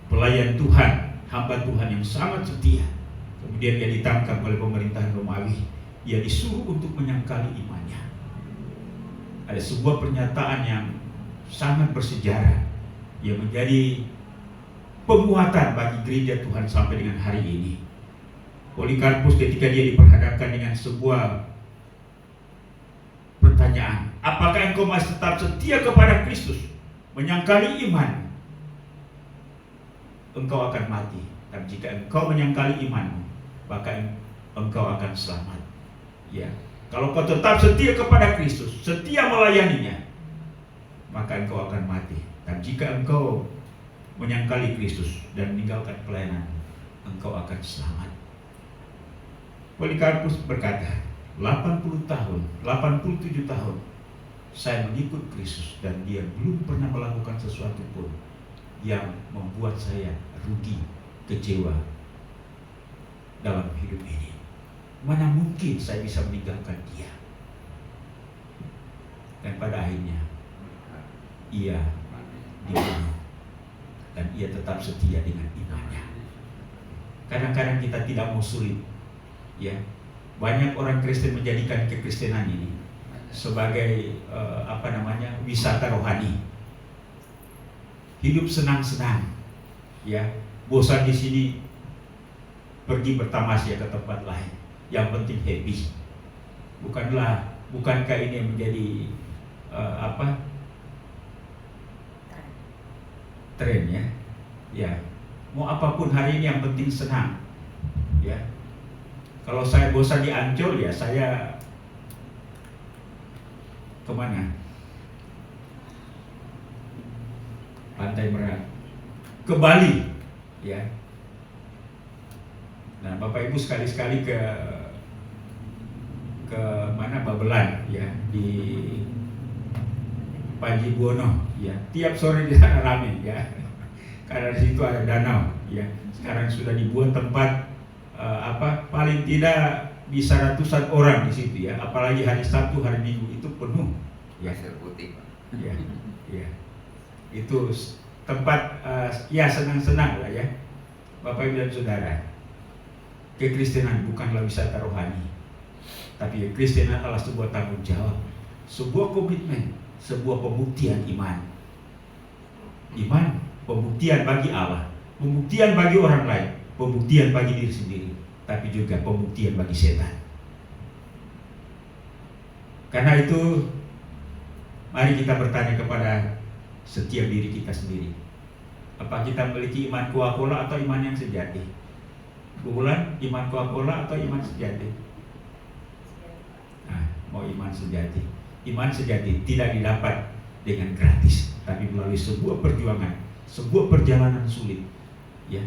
pelayan Tuhan, hamba Tuhan yang sangat setia. Kemudian dia ditangkap oleh pemerintahan Romawi. Dia disuruh untuk menyangkali imannya. Ada sebuah pernyataan yang sangat bersejarah yang menjadi penguatan bagi gereja Tuhan sampai dengan hari ini. Polikarpus ketika dia diperhadapkan dengan sebuah pertanyaan, apakah engkau masih tetap setia kepada Kristus, menyangkali iman, engkau akan mati. Dan jika engkau menyangkali imanmu, maka engkau akan selamat. Ya, kalau kau tetap setia kepada Kristus, setia melayaninya, maka engkau akan mati. Dan jika engkau menyangkali Kristus dan meninggalkan pelayanan, engkau akan selamat. Polikarpus berkata, 80 tahun, 87 tahun saya mengikut Kristus dan dia belum pernah melakukan sesuatu pun yang membuat saya rugi, kecewa dalam hidup ini. Mana mungkin saya bisa meninggalkan dia? Dan pada akhirnya ia dibunuh dan ia tetap setia dengan imannya. Kadang-kadang kita tidak mau sulit, ya. Banyak orang Kristen menjadikan kekristenan ini sebagai wisata rohani. Hidup senang-senang, ya. Bosan di sini, pergi bertamasya ke tempat lain. Yang penting happy. Bukankah ini yang menjadi tren, ya? Ya. Mau apapun hari ini yang penting senang, ya. Kalau saya bosan di Ancol, ya saya kemana? Pantai Merak, ke Bali, ya. Nah, Bapak Ibu sekali-sekali ke mana, Babelan, ya, di Panji Buwono, ya. Tiap sore di sana ramai, ya. Karena di situ ada danau, ya. Sekarang sudah dibuat tempat paling tidak bisa ratusan orang di situ, ya. Apalagi hari Sabtu, hari Minggu itu penuh, ya. Pasir putih, Pak. Ya, ya. Itu tempat ya senang-senang lah, ya. Bapak Ibu dan Saudara, kekristenan bukanlah wisata rohani, tapi kekristenan adalah sebuah tanggung jawab, sebuah komitmen, sebuah pembuktian iman. Iman, pembuktian bagi Allah, pembuktian bagi orang lain, pembuktian bagi diri sendiri, tapi juga pembuktian bagi setan. Karena itu, mari kita bertanya kepada setiap diri kita sendiri. Apa kita memiliki iman Coca-Cola atau iman yang sejati? Bulan, iman Coca-Cola atau iman sejati? Nah, mau iman sejati. Iman sejati tidak didapat dengan gratis, tapi melalui sebuah perjuangan, sebuah perjalanan sulit, ya.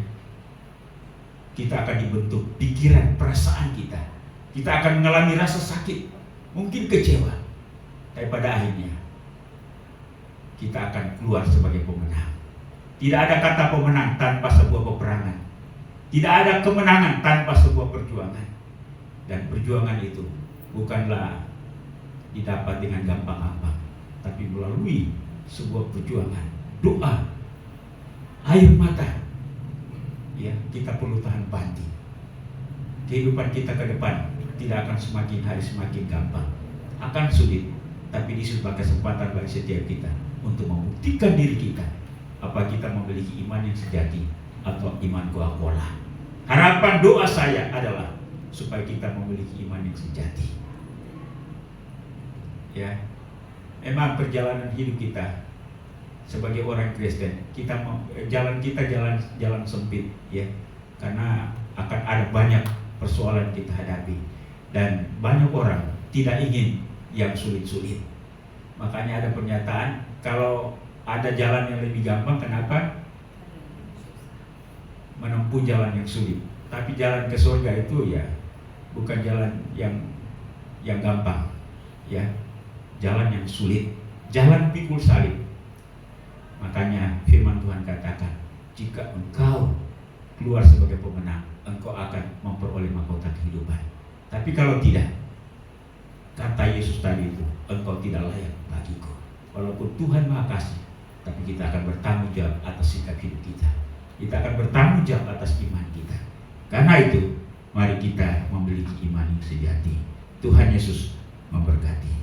Kita akan dibentuk pikiran, perasaan kita. Kita akan mengalami rasa sakit, mungkin kecewa. Tapi pada akhirnya kita akan keluar sebagai pemenang. Tidak ada kata pemenang tanpa sebuah peperangan. Tidak ada kemenangan tanpa sebuah perjuangan. Dan perjuangan itu bukanlah didapat dengan gampang-gampang, tapi melalui sebuah perjuangan, doa, air mata. Ya, kita perlu tahan banting. Kehidupan kita ke depan tidak akan semakin hari semakin gampang, akan sulit, tapi di sebuah kesempatan bagi setiap kita untuk membuktikan diri kita, apa kita memiliki iman yang sejati atau iman Coca-Cola. Harapan doa saya adalah supaya kita memiliki iman yang sejati. Ya, memang perjalanan hidup kita sebagai orang Kristen, jalan sempit, ya, karena akan ada banyak persoalan kita hadapi dan banyak orang tidak ingin yang sulit-sulit. Makanya ada pernyataan, kalau ada jalan yang lebih gampang, kenapa menempuh jalan yang sulit? Tapi jalan ke surga itu ya bukan jalan yang gampang, ya, jalan yang sulit, jalan pikul salib. Makanya firman Tuhan katakan, jika engkau keluar sebagai pemenang, engkau akan memperoleh mahkota kehidupan. Tapi kalau tidak, kata Yesus tadi itu, engkau tidak layak bagiku. Walaupun Tuhan Maha Kasih, tapi kita akan bertanggung jawab atas sikap hidup kita. Kita akan bertanggung jawab atas iman kita. Karena itu, mari kita memiliki iman yang sejati. Tuhan Yesus memberkati.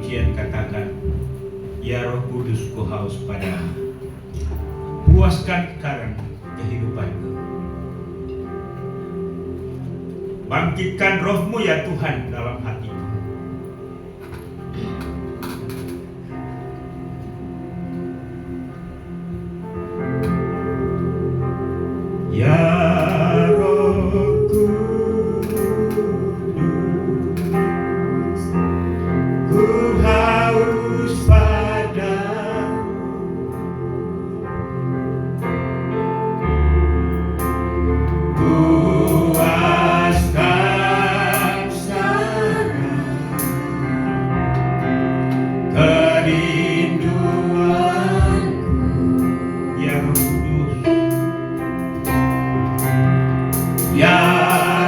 pujian katakan, ya Roh Kudus, ku haus padamu. Puaskan sekarang kehidupanku. Bangkitkan rohmu ya Tuhan dalam hatiku. Ya Roh Kudus, ku haus padamu. Puaskan sekarang kerinduanku, ya Roh Kudus. Ya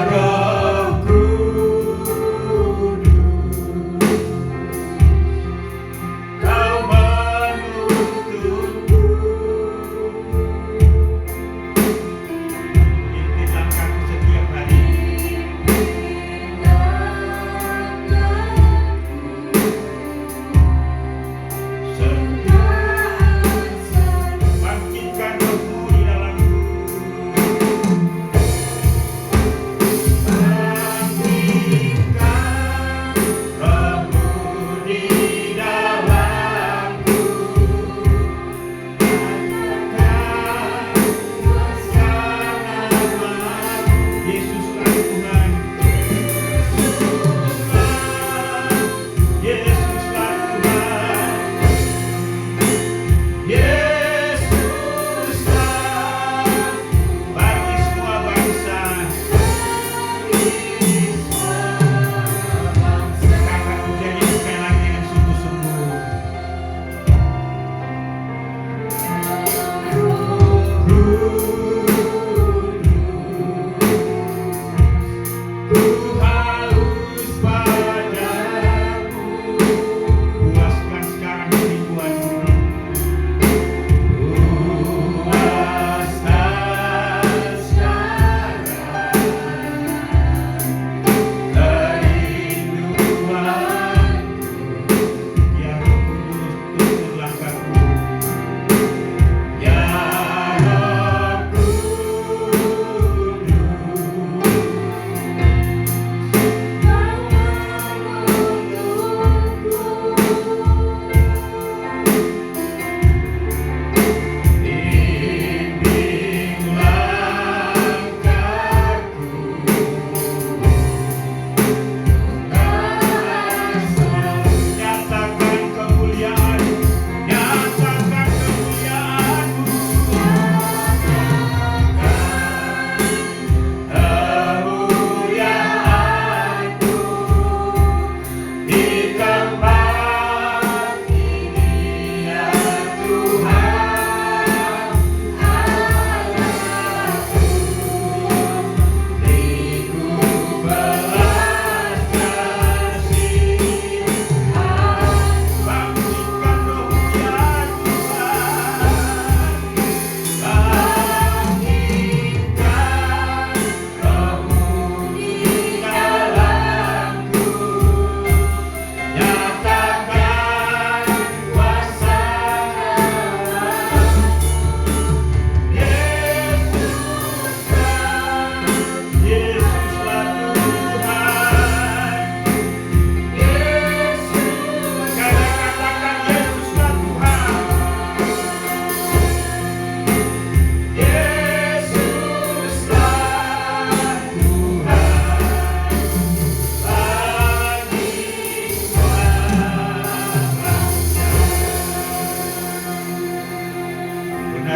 Roh Kudus, Kau menuntunku. Pimpin langkahku setiap hari. Bangkitkan rohmu di dalamku.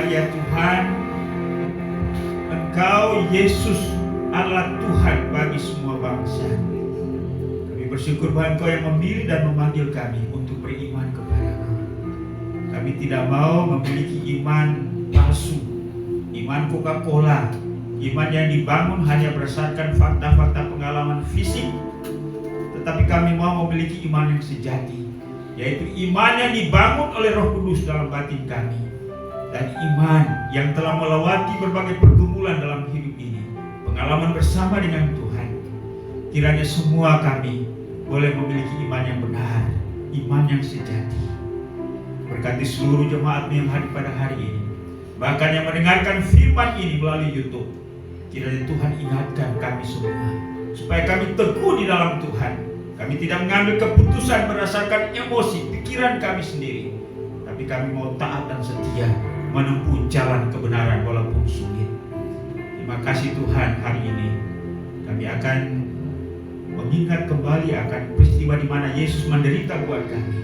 Ya Tuhan, Engkau Yesus adalah Tuhan bagi semua bangsa. Kami bersyukur bahwa Engkau yang memilih dan memanggil kami untuk beriman kepada-Mu. Kami tidak mau memiliki iman palsu, iman Coca-Cola, iman yang dibangun hanya berdasarkan fakta-fakta pengalaman fisik, tetapi kami mau memiliki iman yang sejati, yaitu iman yang dibangun oleh Roh Kudus dalam batin kami. Dan iman yang telah melewati berbagai pergumulan dalam hidup ini, pengalaman bersama dengan Tuhan. Kiranya semua kami boleh memiliki iman yang benar, iman yang sejati. Berkati seluruh jemaat yang hadir pada hari ini, bahkan yang mendengarkan firman ini melalui YouTube. Kiranya Tuhan ingatkan kami semua, supaya kami teguh di dalam Tuhan. Kami tidak mengambil keputusan berdasarkan emosi, pikiran kami sendiri, tapi kami mau taat dan setia menempuh jalan kebenaran walaupun sulit. Terima kasih Tuhan, hari ini kami akan mengingat kembali akan peristiwa di mana Yesus menderita buat kami.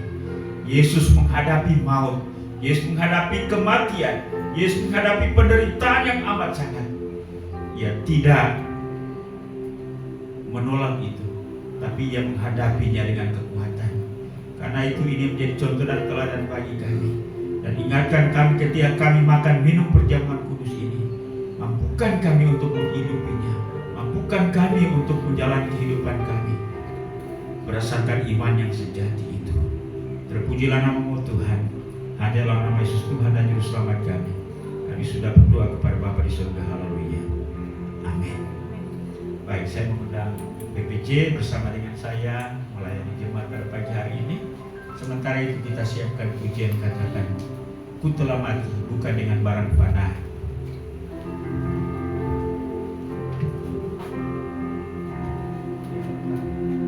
Yesus menghadapi maut, Yesus menghadapi kematian, Yesus menghadapi penderitaan yang amat sangat. Ia tidak menolak itu, tapi ia menghadapinya dengan kekuatan. Karena itu ini menjadi contoh dan teladan bagi kami. Dan ingatkan kami ketika kami makan minum perjamuan kudus ini, mampukan kami untuk menghidupinya, mampukan kami untuk menjalani kehidupan kami berdasarkan iman yang sejati itu. Terpujilah nama-Mu Tuhan. Hanyalah nama Yesus Tuhan dan Juru Selamat kami. Kami sudah berdoa kepada Bapa di surga. Haleluya. Amin. Baik, saya mengundang PPJ bersama dengan saya melayani jemaat pada pagi hari ini. Sementara itu kita siapkan pujian, katakan, ku telah mati bukan dengan barang panah. Bukan dengan barang panah.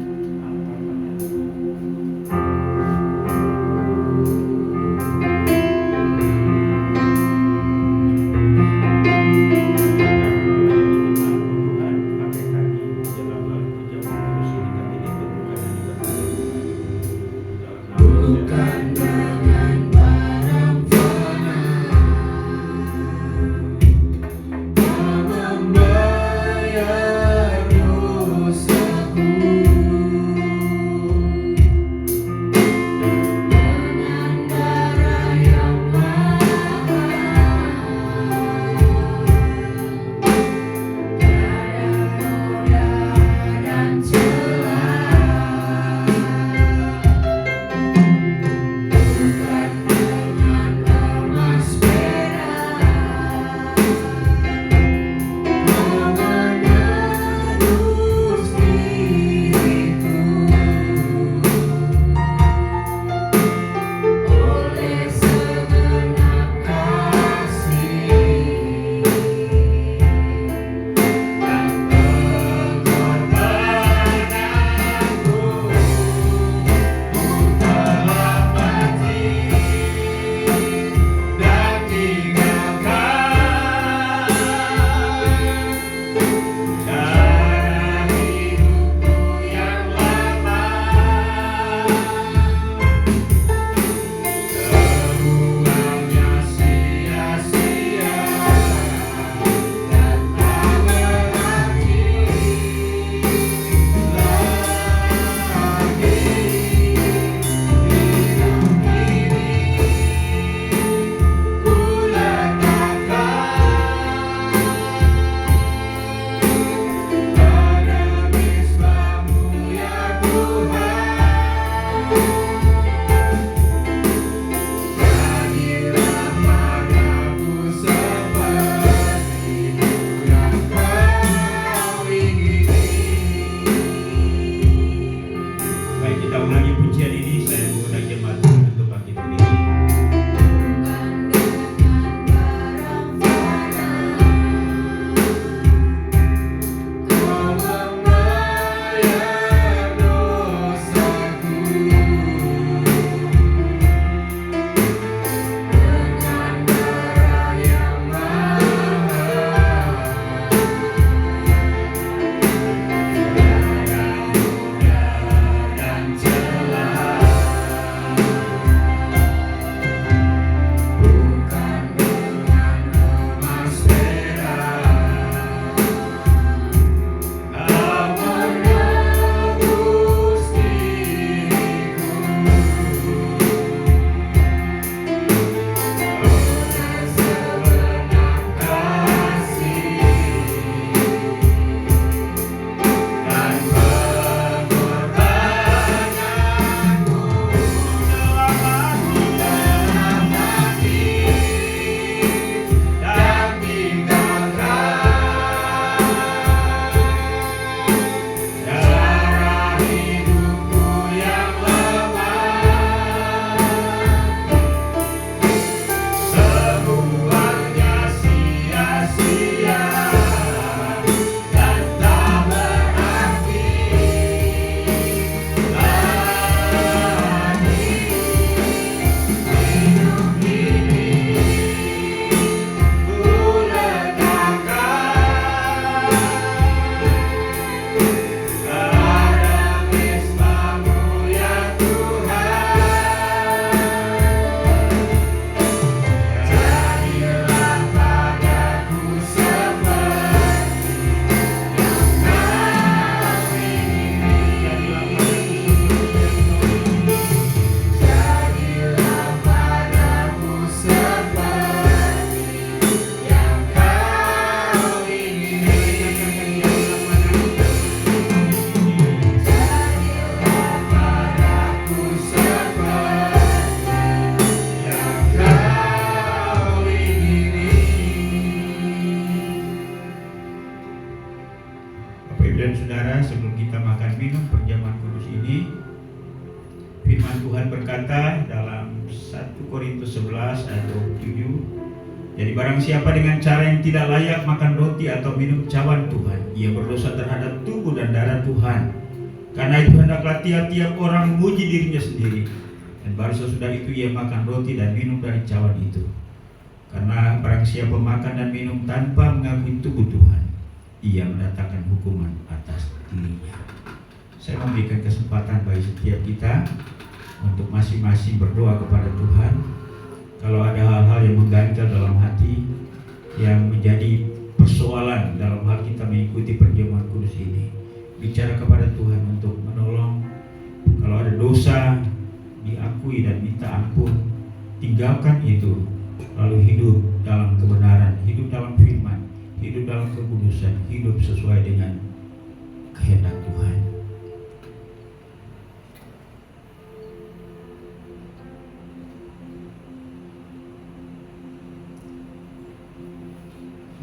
1 Korintus 11 ayat 27. Jadi barang siapa dengan cara yang tidak layak makan roti atau minum cawan Tuhan, ia berdosa terhadap tubuh dan darah Tuhan. Karena itu hendaklah tiap-tiap orang memuji dirinya sendiri, dan baru sesudah itu ia makan roti dan minum dari cawan itu. Karena barang siapa makan dan minum tanpa mengakui tubuh Tuhan, ia mendatangkan hukuman atas dirinya. Saya memberikan kesempatan bagi setiap kita untuk masing-masing berdoa kepada Tuhan. Kalau ada hal-hal yang mengganjal dalam hati, yang menjadi persoalan dalam hal kita mengikuti perjamuan kudus ini, bicara kepada Tuhan untuk menolong. Kalau ada dosa, diakui dan minta ampun, tinggalkan itu, lalu hidup dalam kebenaran, hidup dalam firman, hidup dalam kekudusan, hidup sesuai dengan kehendak Tuhan.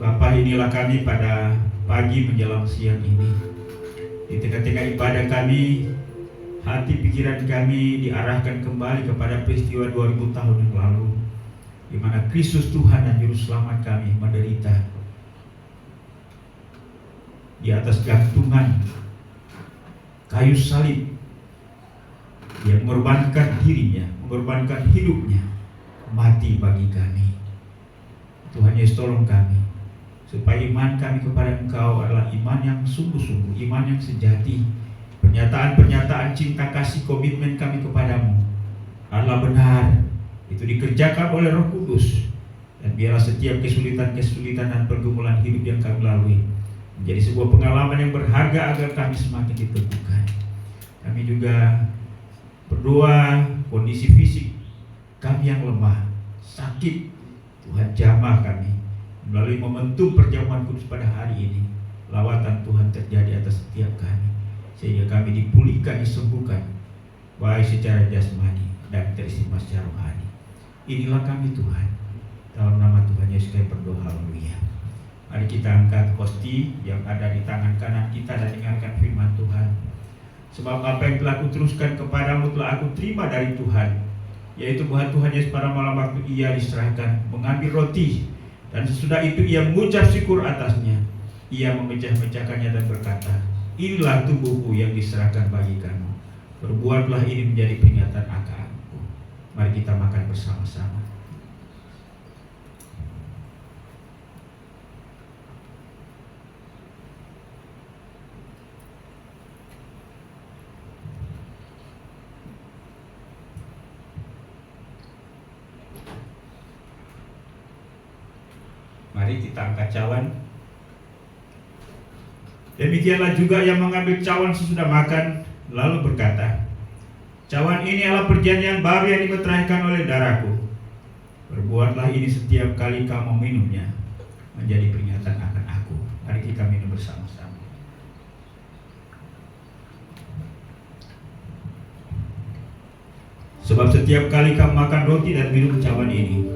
Bapa, inilah kami pada pagi menjelang siang ini. Di tengah-tengah ibadah kami, hati pikiran kami diarahkan kembali kepada peristiwa 2000 tahun yang lalu, di mana Kristus Tuhan dan Juru Selamat kami menderita di atas gantungan kayu salib. Dia mengorbankan dirinya, mengorbankan hidupnya, mati bagi kami. Tuhan Yesus, tolong kami supaya iman kami kepada Engkau adalah iman yang sungguh-sungguh, iman yang sejati. Pernyataan-pernyataan cinta kasih, komitmen kami kepadamu adalah benar. Itu dikerjakan oleh Roh Kudus. Dan biarlah setiap kesulitan-kesulitan dan pergumulan hidup yang kami lalui menjadi sebuah pengalaman yang berharga agar kami semakin diteguhkan. Kami juga berdoa kondisi fisik kami yang lemah, sakit, Tuhan jamah kami. Melalui momentum perjamuan kudus pada hari ini, lawatan Tuhan terjadi atas setiap kami, sehingga kami dipulihkan, disembuhkan, baik secara jasmani dan teristimewa secara rohani. Inilah kami Tuhan, dalam nama Tuhan Yesus kami berdoa, haleluya. Mari kita angkat hosti yang ada di tangan kanan kita dan dengarkan firman Tuhan. Sebab apa yang telah kuteruskan kepadamu telah aku terima dari Tuhan, yaitu bahwa Tuhan Yesus pada malam waktu ia diserahkan mengambil roti, dan sesudah itu ia mengucap syukur atasnya. Ia memecah-mecahkannya dan berkata, inilah tubuhku yang diserahkan bagi kamu. Berbuatlah ini menjadi peringatan akanku. Mari kita makan bersama-sama. Mari kita angkat cawan. Demikianlah juga yang mengambil cawan sesudah makan, lalu berkata, cawan ini adalah perjanjian baru yang dimeteraikan oleh darahku. Berbuatlah ini setiap kali kamu minumnya, menjadi peringatan akan aku. Mari kita minum bersama-sama. Sebab setiap kali kamu makan roti dan minum cawan ini,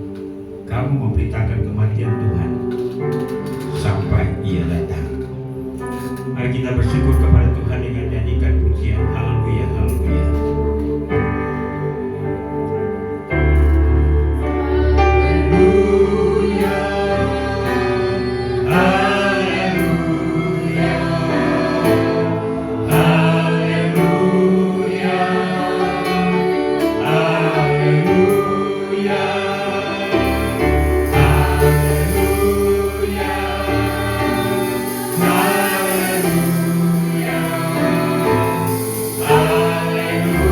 kamu memberitakan kematian Tuhan sampai ia datang. Mari kita bersyukur kepada Tuhan dengan nyanyikan pujian. Haleluya, haleluya. Hallelujah.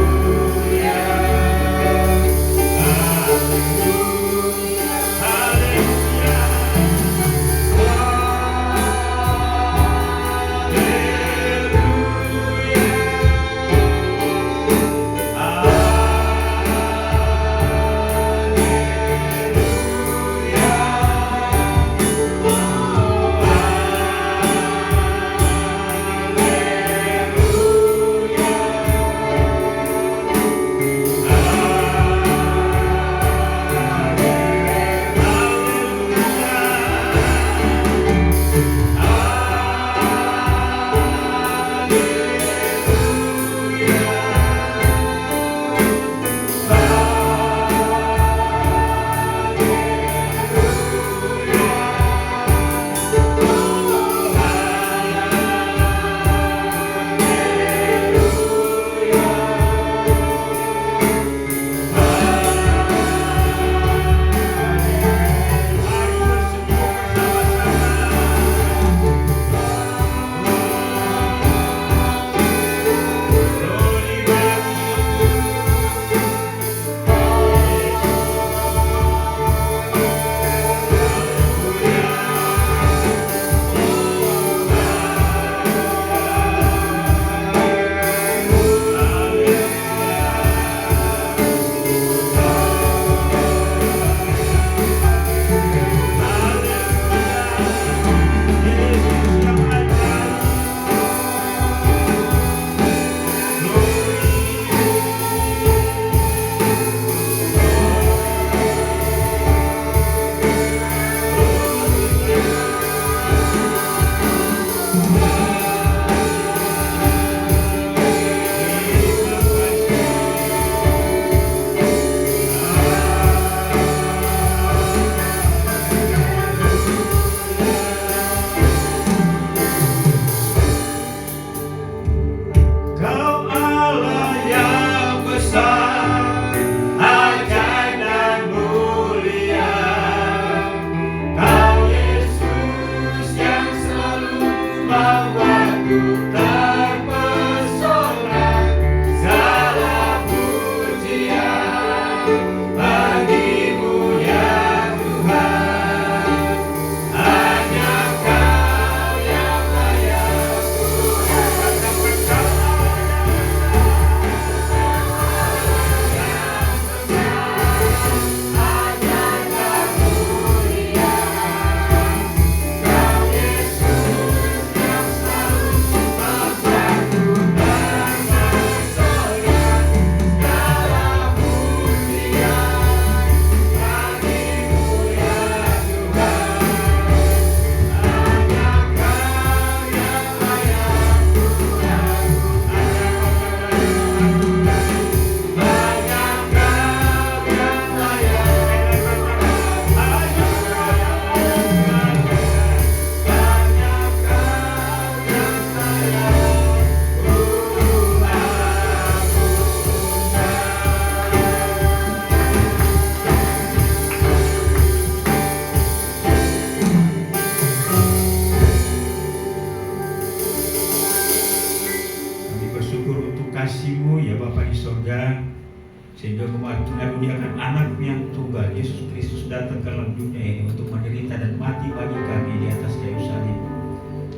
anakmu yang tunggal, Yesus Kristus, datang ke dalam dunia ini untuk menderita dan mati bagi kami di atas kayu salib.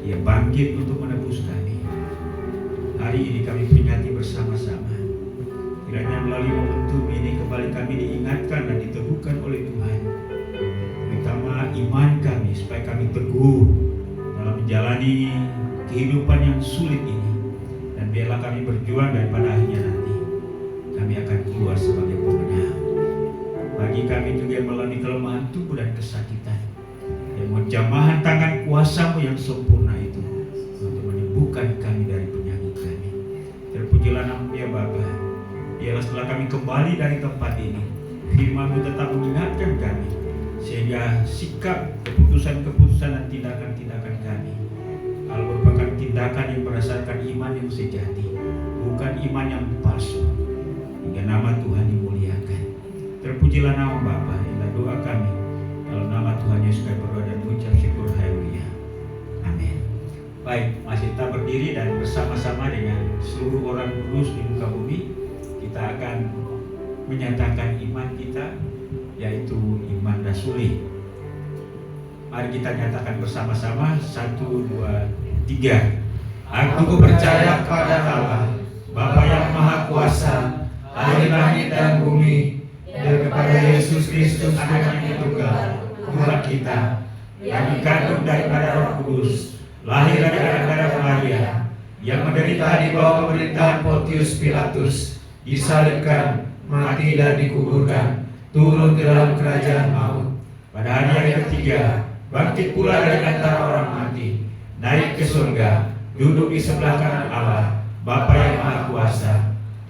Ia bangkit untuk menebus kami. Hari ini kami peringati bersama-sama. Kiranya melalui momentum ini kembali kami diingatkan dan diteguhkan oleh Tuhan, terutama iman kami, supaya kami teguh dalam menjalani kehidupan yang sulit ini. Dan biarlah kami berjuang, dan pada akhirnya nanti kami akan keluar sebagai pemenang. Bagi kami juga yang melalui kelemahan tubuh dan kesakitan, yang menjamahkan tangan kuasa-Mu yang sempurna itu untuk menyembuhkan kami dari penyakit kami. Terpujilah nama-Mu ya Bapa. Biarlah setelah kami kembali dari tempat ini, firman-Mu tetap mengingatkan kami, sehingga sikap, keputusan-keputusan dan tindakan-tindakan kami kalau merupakan tindakan yang berdasarkan iman yang sejati, bukan iman yang palsu, hingga nama Tuhan dimuliakan. Terpujilah nama Bapa. Inilah doa kami dalam nama Tuhan Yesus kami berdoa dan mengucap syukur, haleluya, amin. Baik, masih kita berdiri dan bersama-sama dengan seluruh orang kudus di muka bumi, kita akan menyatakan iman kita, yaitu iman rasuli. Mari kita nyatakan bersama-sama, 1, 2, 3. Aku percaya kepada Allah, Bapa yang Maha Kuasa, Ahli langit dan bumi, dan kepada Yesus Kristus Anak yang tunggal, Tuhan kita, yang dikandung daripada Roh Kudus, lahir dari anak darah Maria, yang menderita di bawah pemerintahan Pontius Pilatus, disalibkan, mati dan dikuburkan, turun ke dalam kerajaan maut. Pada hari yang ketiga, bangkit pula dari antara orang mati, naik ke surga, duduk di sebelah kanan Allah, Bapa yang Maha Kuasa,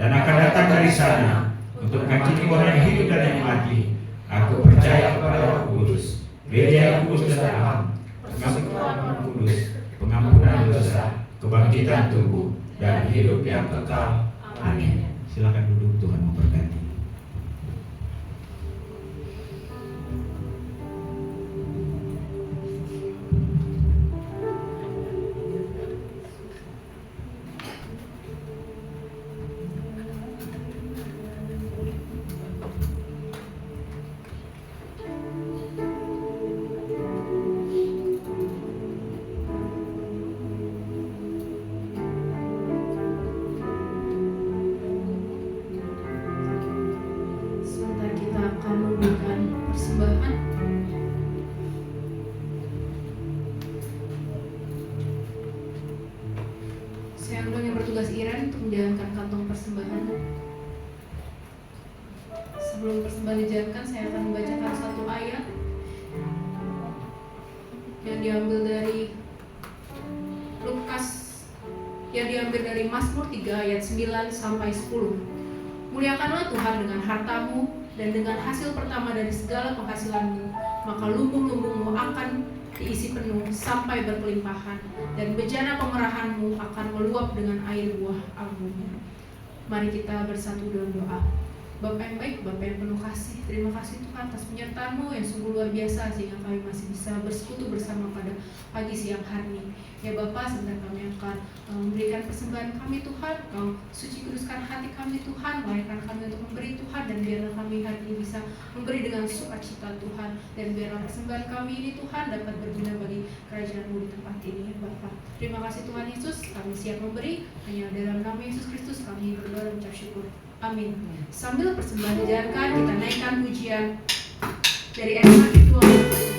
dan akan datang dari sana untuk menghakimi orang yang hidup dan yang mati. Aku percaya kepada Roh Kudus, Gereja yang kudus dan am, pengampunan Roh Kudus, pengampunan dosa, kebangkitan tubuh, dan hidup yang kekal. Amin. Silakan duduk, Tuhan memberkati. Sebelum persembahan dijalankan, saya akan membacakan satu ayat yang diambil dari Lukas, yang diambil dari Mazmur 3 ayat 9 sampai 10. Muliakanlah Tuhan dengan hartamu dan dengan hasil pertama dari segala penghasilanmu, maka lumbung-lumbungmu akan diisi penuh sampai berkelimpahan, dan bejana pemerahanmu akan meluap dengan air buah albummu. Mari kita bersatu dalam doa. Bapa yang baik, Bapa yang penuh kasih, terima kasih Tuhan atas penyertaan-Mu yang sungguh luar biasa, sehingga kami masih bisa bersekutu bersama pada pagi siang hari ini. Ya Bapa, sebentar kami akan memberikan persembahan kami Tuhan, Kau suci kuduskan hati kami Tuhan, lahirkan kami untuk memberi Tuhan, dan biarlah kami hari ini bisa memberi dengan sukacita Tuhan, dan biarlah persembahan kami ini Tuhan dapat berguna bagi kerajaan-Mu di tempat ini ya Bapa. Terima kasih Tuhan Yesus, kami siap memberi, hanya dalam nama Yesus Kristus kami berdoa dan ucap syukur. Amin. Sambil persembahan dijalankan, kita naikkan pujian dari Esa Tuhan. Terima kasih.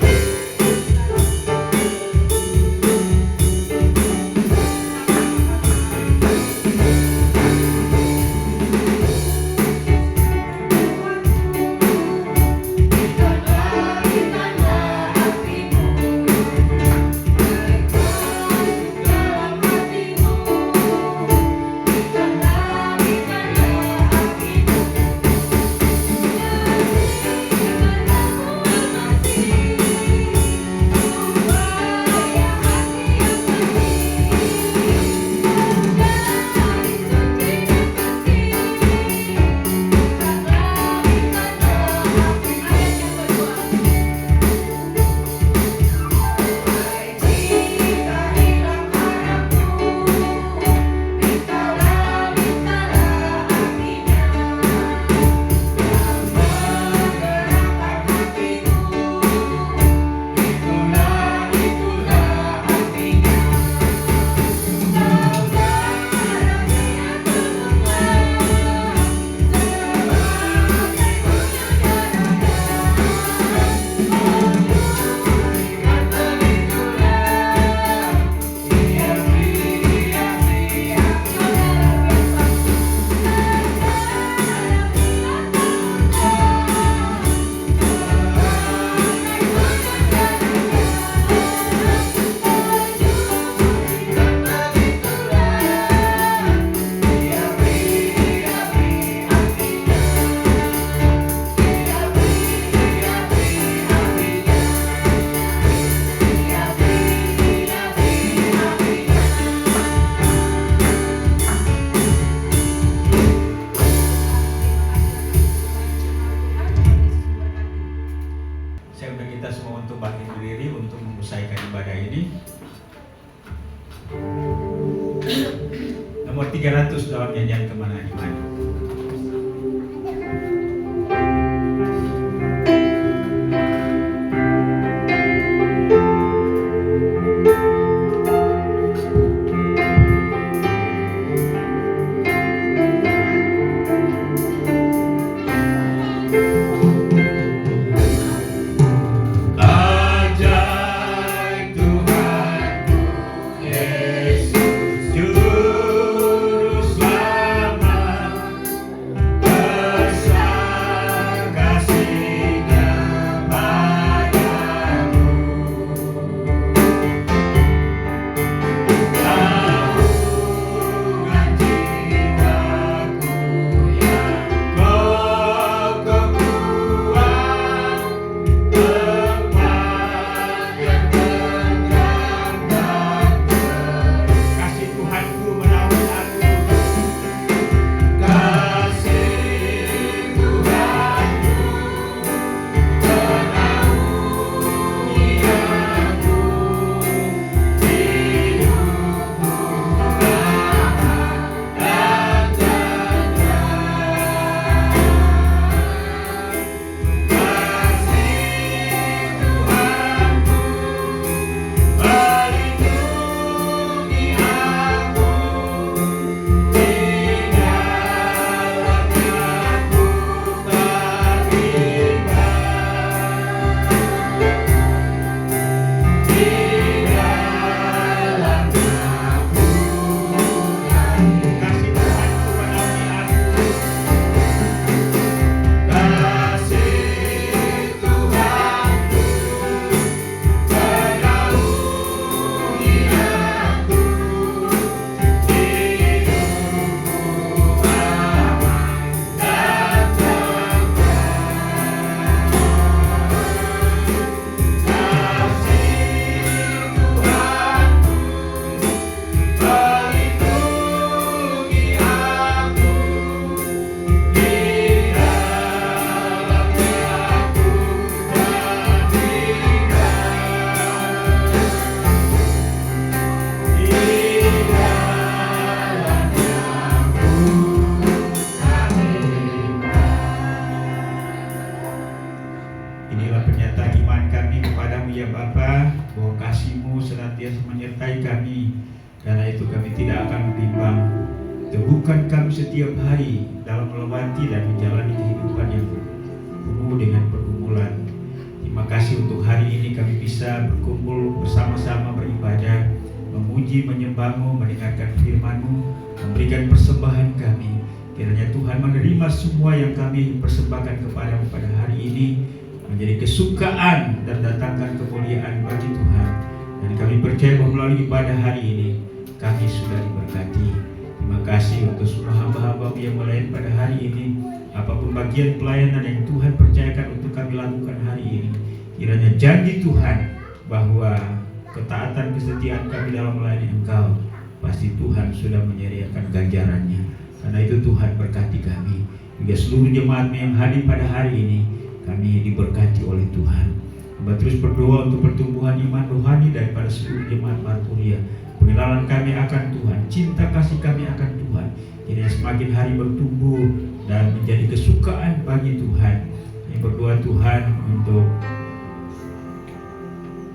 Saya undang kita semua untuk bangkit berdiri untuk menyelesaikan ibadah ini. Nomor 300 dalam nyanyian Kemana Iman. Teguhkan kami setiap hari dalam melewati dan menjalani kehidupan yang penuh dengan pergumulan. Terima kasih untuk hari ini kami bisa berkumpul bersama-sama beribadah, memuji, menyembah-Mu, mendengarkan firman-Mu, memberikan persembahan kami. Kiranya Tuhan menerima semua yang kami persembahkan kepada-Mu pada hari ini menjadi kesukaan dan datangkan kemuliaan bagi Tuhan. Dan kami percaya bahwa melalui ibadah hari ini kami sudah diberkati. Terima kasih untuk seluruh hamba-hamba-Mu yang melayani pada hari ini. Apapun bagian pelayanan yang Tuhan percayakan untuk kami lakukan hari ini, kiranya janji Tuhan bahwa ketaatan kesetiaan kami dalam melayani Engkau, pasti Tuhan sudah menyediakan ganjarannya. Karena itu Tuhan berkati kami. Juga seluruh jemaat-Mu yang hadir pada hari ini, kami diberkati oleh Tuhan. Hamba terus berdoa untuk pertumbuhan iman rohani daripada seluruh jemaat Marturia. Pengenalan kami akan Tuhan, cinta kasih kami akan Tuhan, kiranya semakin hari bertumbuh dan menjadi kesukaan bagi Tuhan. Kami berdoa Tuhan untuk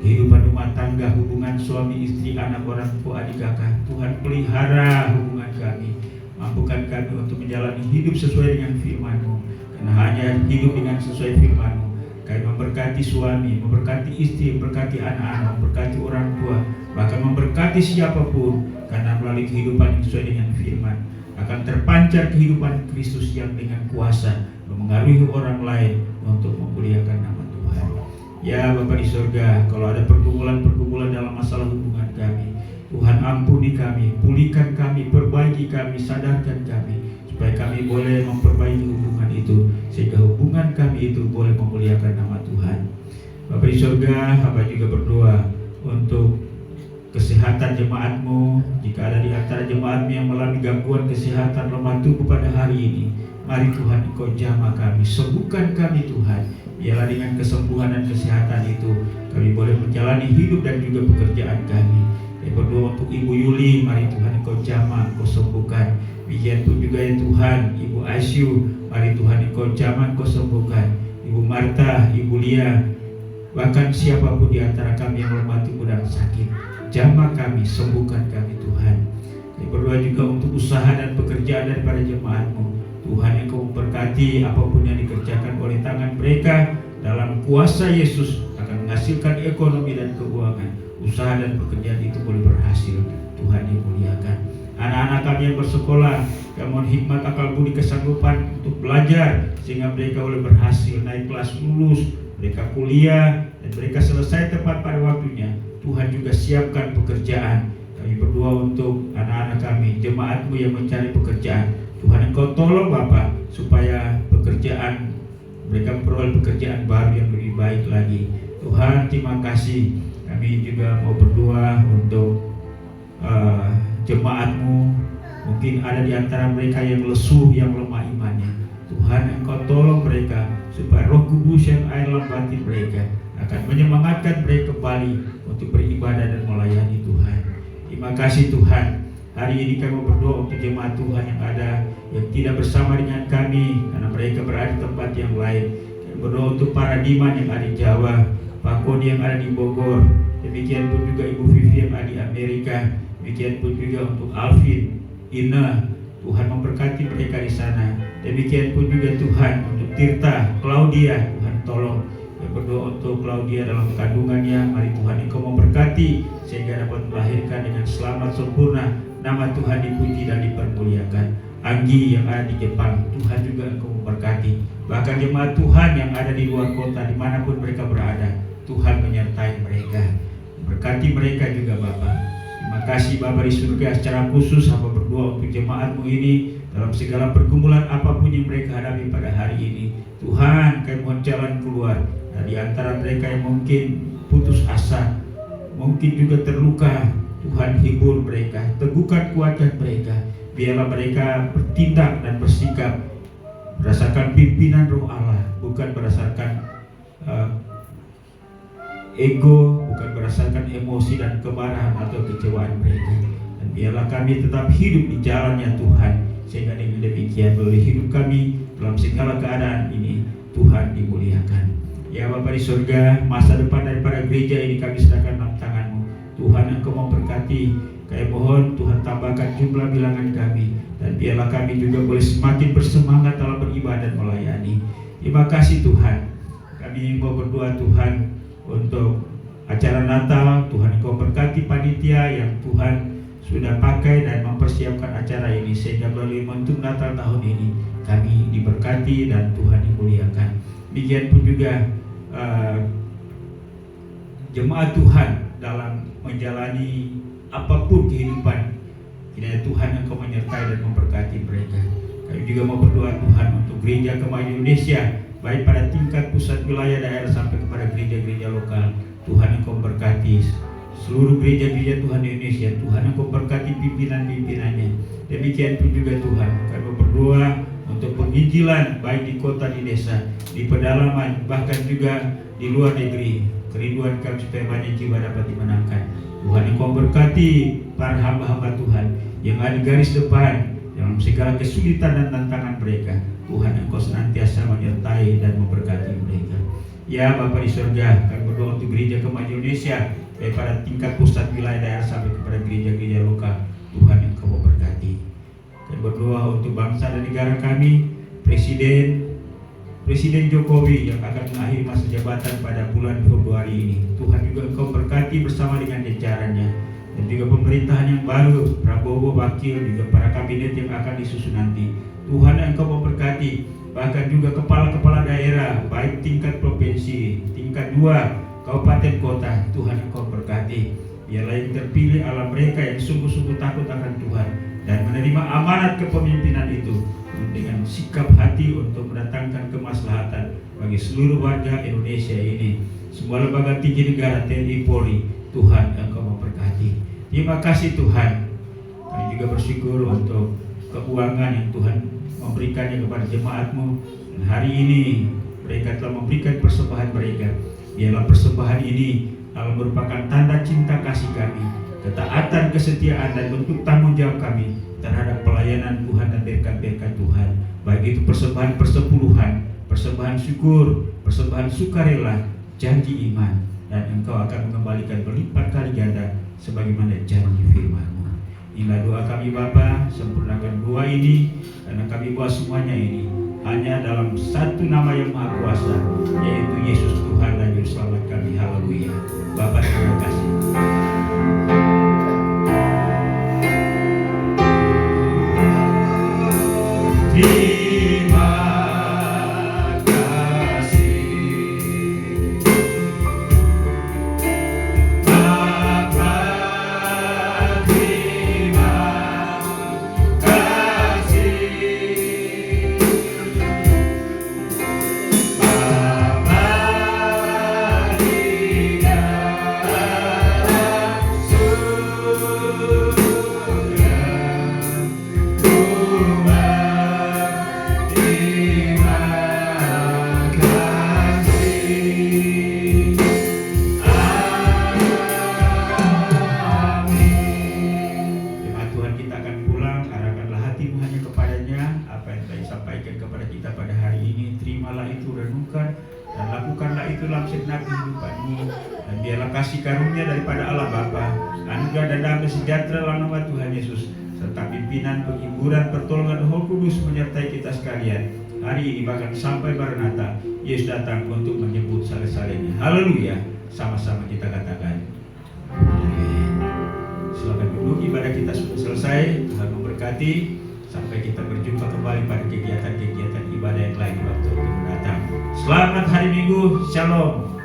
kehidupan rumah tangga, hubungan suami istri, anak orang tua, adik kakak. Tuhan pelihara hubungan kami, mampukan kami untuk menjalani hidup sesuai dengan firman-Mu. Karena hanya hidup dengan sesuai firman-Mu, kami memberkati suami, memberkati istri, memberkati anak-anak, memberkati orang tua, bahkan memberkati siapapun. Karena melalui kehidupan yang sesuai dengan firman akan terpancar kehidupan Kristus yang dengan kuasa memengaruhi orang lain untuk memuliakan nama Tuhan. Ya Bapa di surga, kalau ada pergumulan-pergumulan dalam masalah hubungan kami, Tuhan ampuni kami, pulihkan kami, perbaiki kami, sadarkan kami, supaya kami boleh memperbaiki hubungan itu, sehingga hubungan kami itu boleh memuliakan nama Tuhan. Bapa di surga, hamba juga berdoa untuk kesehatan jemaat-Mu. Jika ada di antara jemaat-Mu yang mengalami gangguan kesehatan lemah tubuh pada hari ini, Mari Tuhan Engkau jamah kami, sembuhkan kami Tuhan. Biarlah dengan kesembuhan dan kesehatan itu kami boleh menjalani hidup dan juga pekerjaan kami. Kami berdoa untuk Ibu Yuli, mari Tuhan Engkau jamah, Engkau sembuhkan. Demikian pun juga ya Tuhan, Ibu Asyu, mari Tuhan Engkau jamah, Engkau sembuhkan. Ibu Marta, Ibu Lia, bahkan siapapun di antara kami yang lemah tubuh dan sakit, jamah kami, sembuhkan kami Tuhan. Kami berdoa juga untuk usaha dan pekerjaan daripada jemaat-Mu. Tuhan Engkau memberkati apapun yang dikerjakan oleh tangan mereka, dalam kuasa Yesus akan menghasilkan ekonomi dan keuangan. Usaha dan pekerjaan itu boleh berhasil. Tuhan dimuliakan. Anak-anak kami yang bersekolah, yang mohon hikmat, akal budi, kesanggupan untuk belajar sehingga mereka boleh berhasil naik kelas, lulus, mereka kuliah dan mereka selesai tepat pada waktunya. Tuhan juga siapkan pekerjaan. Kami berdoa untuk anak-anak kami, jemaat-Mu yang mencari pekerjaan. Tuhan Engkau tolong Bapa supaya pekerjaan mereka memperoleh pekerjaan baru yang lebih baik lagi. Tuhan, terima kasih. Kami juga mau berdoa untuk jemaat-Mu. Mungkin ada di antara mereka yang lesu, yang lemah imannya. Tuhan Engkau tolong mereka supaya Roh Kudus yang air dalam batin mereka akan menyemangatkan mereka kembali untuk beribadah dan melayani Tuhan. Terima kasih Tuhan. Hari ini kami berdoa untuk jemaat Tuhan yang ada, yang tidak bersama dengan kami karena mereka berada di tempat yang lain. Kami berdoa untuk para Diman yang ada di Jawa, Pak Koni yang ada di Bogor, demikian pun juga Ibu Vivi yang ada di Amerika, demikian pun juga untuk Alvin, Ina. Tuhan memberkati mereka di sana. Demikian pun juga Tuhan untuk Tirta, Claudia, Tuhan tolong. Kami berdoa untuk Claudia dalam kandungannya. Mari Tuhan Engkau memberkati sehingga dapat melahirkan dengan selamat sempurna. Nama Tuhan dipuji dan dipermuliakan. Anggi yang ada di Jepang, Tuhan juga Engkau memberkati. Bahkan jemaat Tuhan yang ada di luar kota, dimanapun mereka berada, Tuhan menyertai mereka. Berkati mereka juga Bapa. Terima kasih Bapa di surga. Secara khusus hamba berdoa untuk jemaat-Mu ini dalam segala pergumulan apapun yang mereka hadapi pada hari ini. Tuhan, kami mohon jalan keluar. Dan di antara mereka yang mungkin putus asa, mungkin juga terluka, Tuhan hibur mereka, teguhkan, kuatkan mereka. Biarlah mereka bertindak dan bersikap berdasarkan pimpinan Roh Allah, bukan berdasarkan ego, bukan berdasarkan emosi dan kemarahan atau kecewaan mereka. Dan biarlah kami tetap hidup di jalannya Tuhan, sehingga dengan demikian melalui hidup kami dalam segala keadaan ini Tuhan dimuliakan. Ya Bapa di surga, masa depan daripada gereja ini kami serahkan dalam tangan-Mu. Tuhan Engkau memberkati. Kami mohon Tuhan tambahkan jumlah bilangan kami, dan biarlah kami juga boleh semakin bersemangat dalam beribadah dan melayani. Terima kasih Tuhan. Kami mau berdoa Tuhan untuk acara Natal. Tuhan Engkau berkati panitia yang Tuhan sudah pakai dan mempersiapkan acara ini, sehingga melalui momentum Natal tahun ini kami diberkati dan Tuhan dimuliakan. Demikian pun juga jemaat Tuhan dalam menjalani apapun kehidupan, kiranya Tuhan Engkau menyertai dan memberkati mereka. Kami juga mau berdoa Tuhan untuk Gereja Kemajuan Indonesia, baik pada tingkat pusat, wilayah, daerah sampai kepada gereja-gereja lokal. Tuhan Engkau memberkati seluruh gereja-gereja Tuhan di Indonesia. Tuhan Engkau berkati pimpinan-pimpinannya. Demikian pun juga Tuhan, kami berdoa untuk penginjilan baik di kota, di desa, di pedalaman, bahkan juga di luar negeri. Kerinduan kami supaya banyak jiwa dapat dimenangkan. Tuhan Engkau berkati para hamba-hamba Tuhan yang ada di garis depan dalam segala kesulitan dan tantangan mereka. Tuhan Engkau senantiasa menyertai dan memberkati mereka. Ya Bapa di surga, kami berdoa untuk Gereja Kemajuan Indonesia, baik pada tingkat pusat, wilayah, daerah sampai kepada gereja-gereja lokal. Tuhan Engkau memberkati. Kami berdoa untuk bangsa dan negara kami, Presiden Jokowi yang akan mengakhiri masa jabatan pada bulan Februari ini. Tuhan juga Engkau berkati bersama dengan jajarannya, dan juga pemerintahan yang baru, Prabowo, Wakil, juga para kabinet yang akan disusun nanti. Tuhan Engkau memberkati, bahkan juga kepala-kepala daerah, baik tingkat provinsi, tingkat 2, kabupaten, kota. Tuhan Engkau berkati. Biarlah yang terpilih adalah mereka yang sungguh-sungguh takut akan Tuhan dan menerima amanat kepemimpinan itu dengan sikap hati untuk mendatangkan kemaslahatan bagi seluruh warga Indonesia ini. Semua lembaga tinggi negara, TNI, Polri, Tuhan Engkau memberkati. Terima kasih Tuhan. Kami juga bersyukur untuk keuangan yang Tuhan memberikannya kepada jemaat-Mu. Dan hari ini mereka telah memberikan persembahan mereka. Biarlah persembahan ini merupakan tanda cinta kasih kami, ketaatan, kesetiaan, dan bentuk tanggung jawab kami terhadap pelayanan Tuhan dan berkat-berkat Tuhan. Baik itu persembahan persepuluhan, persembahan syukur, persembahan sukarela, janji iman, dan Engkau akan mengembalikan berlipat kali ganda sebagaimana janji firman-Mu. Inilah doa kami Bapa, sempurnakan doa ini, karena kami buat semuanya ini hanya dalam satu nama yang maha kuasa, yaitu Yesus Tuhan dan Juru Selamat kami. Haleluya. Bapa, terima kasih. Terima kasih Bapa, terima kasih Bapa di dalam surga. Dalam segenap kehidupanmu, dan biarlah kasih karunia daripada Allah Bapa, anugerah dan damai sejahtera dalam nama Tuhan Yesus, serta pimpinan, penghiburan, pertolongan Roh Kudus menyertai kita sekalian hari ini bahkan sampai Maranatha. Yesus datang untuk menyebut saleh-salehnya. Haleluya. Sama-sama kita katakan amin. Silakan duduk, ibadah kita sudah selesai. Tuhan memberkati. Sampai kita berjumpa kembali pada kegiatan-kegiatan ibadah yang lain di waktu mendatang. Selamat hari Minggu, Shalom.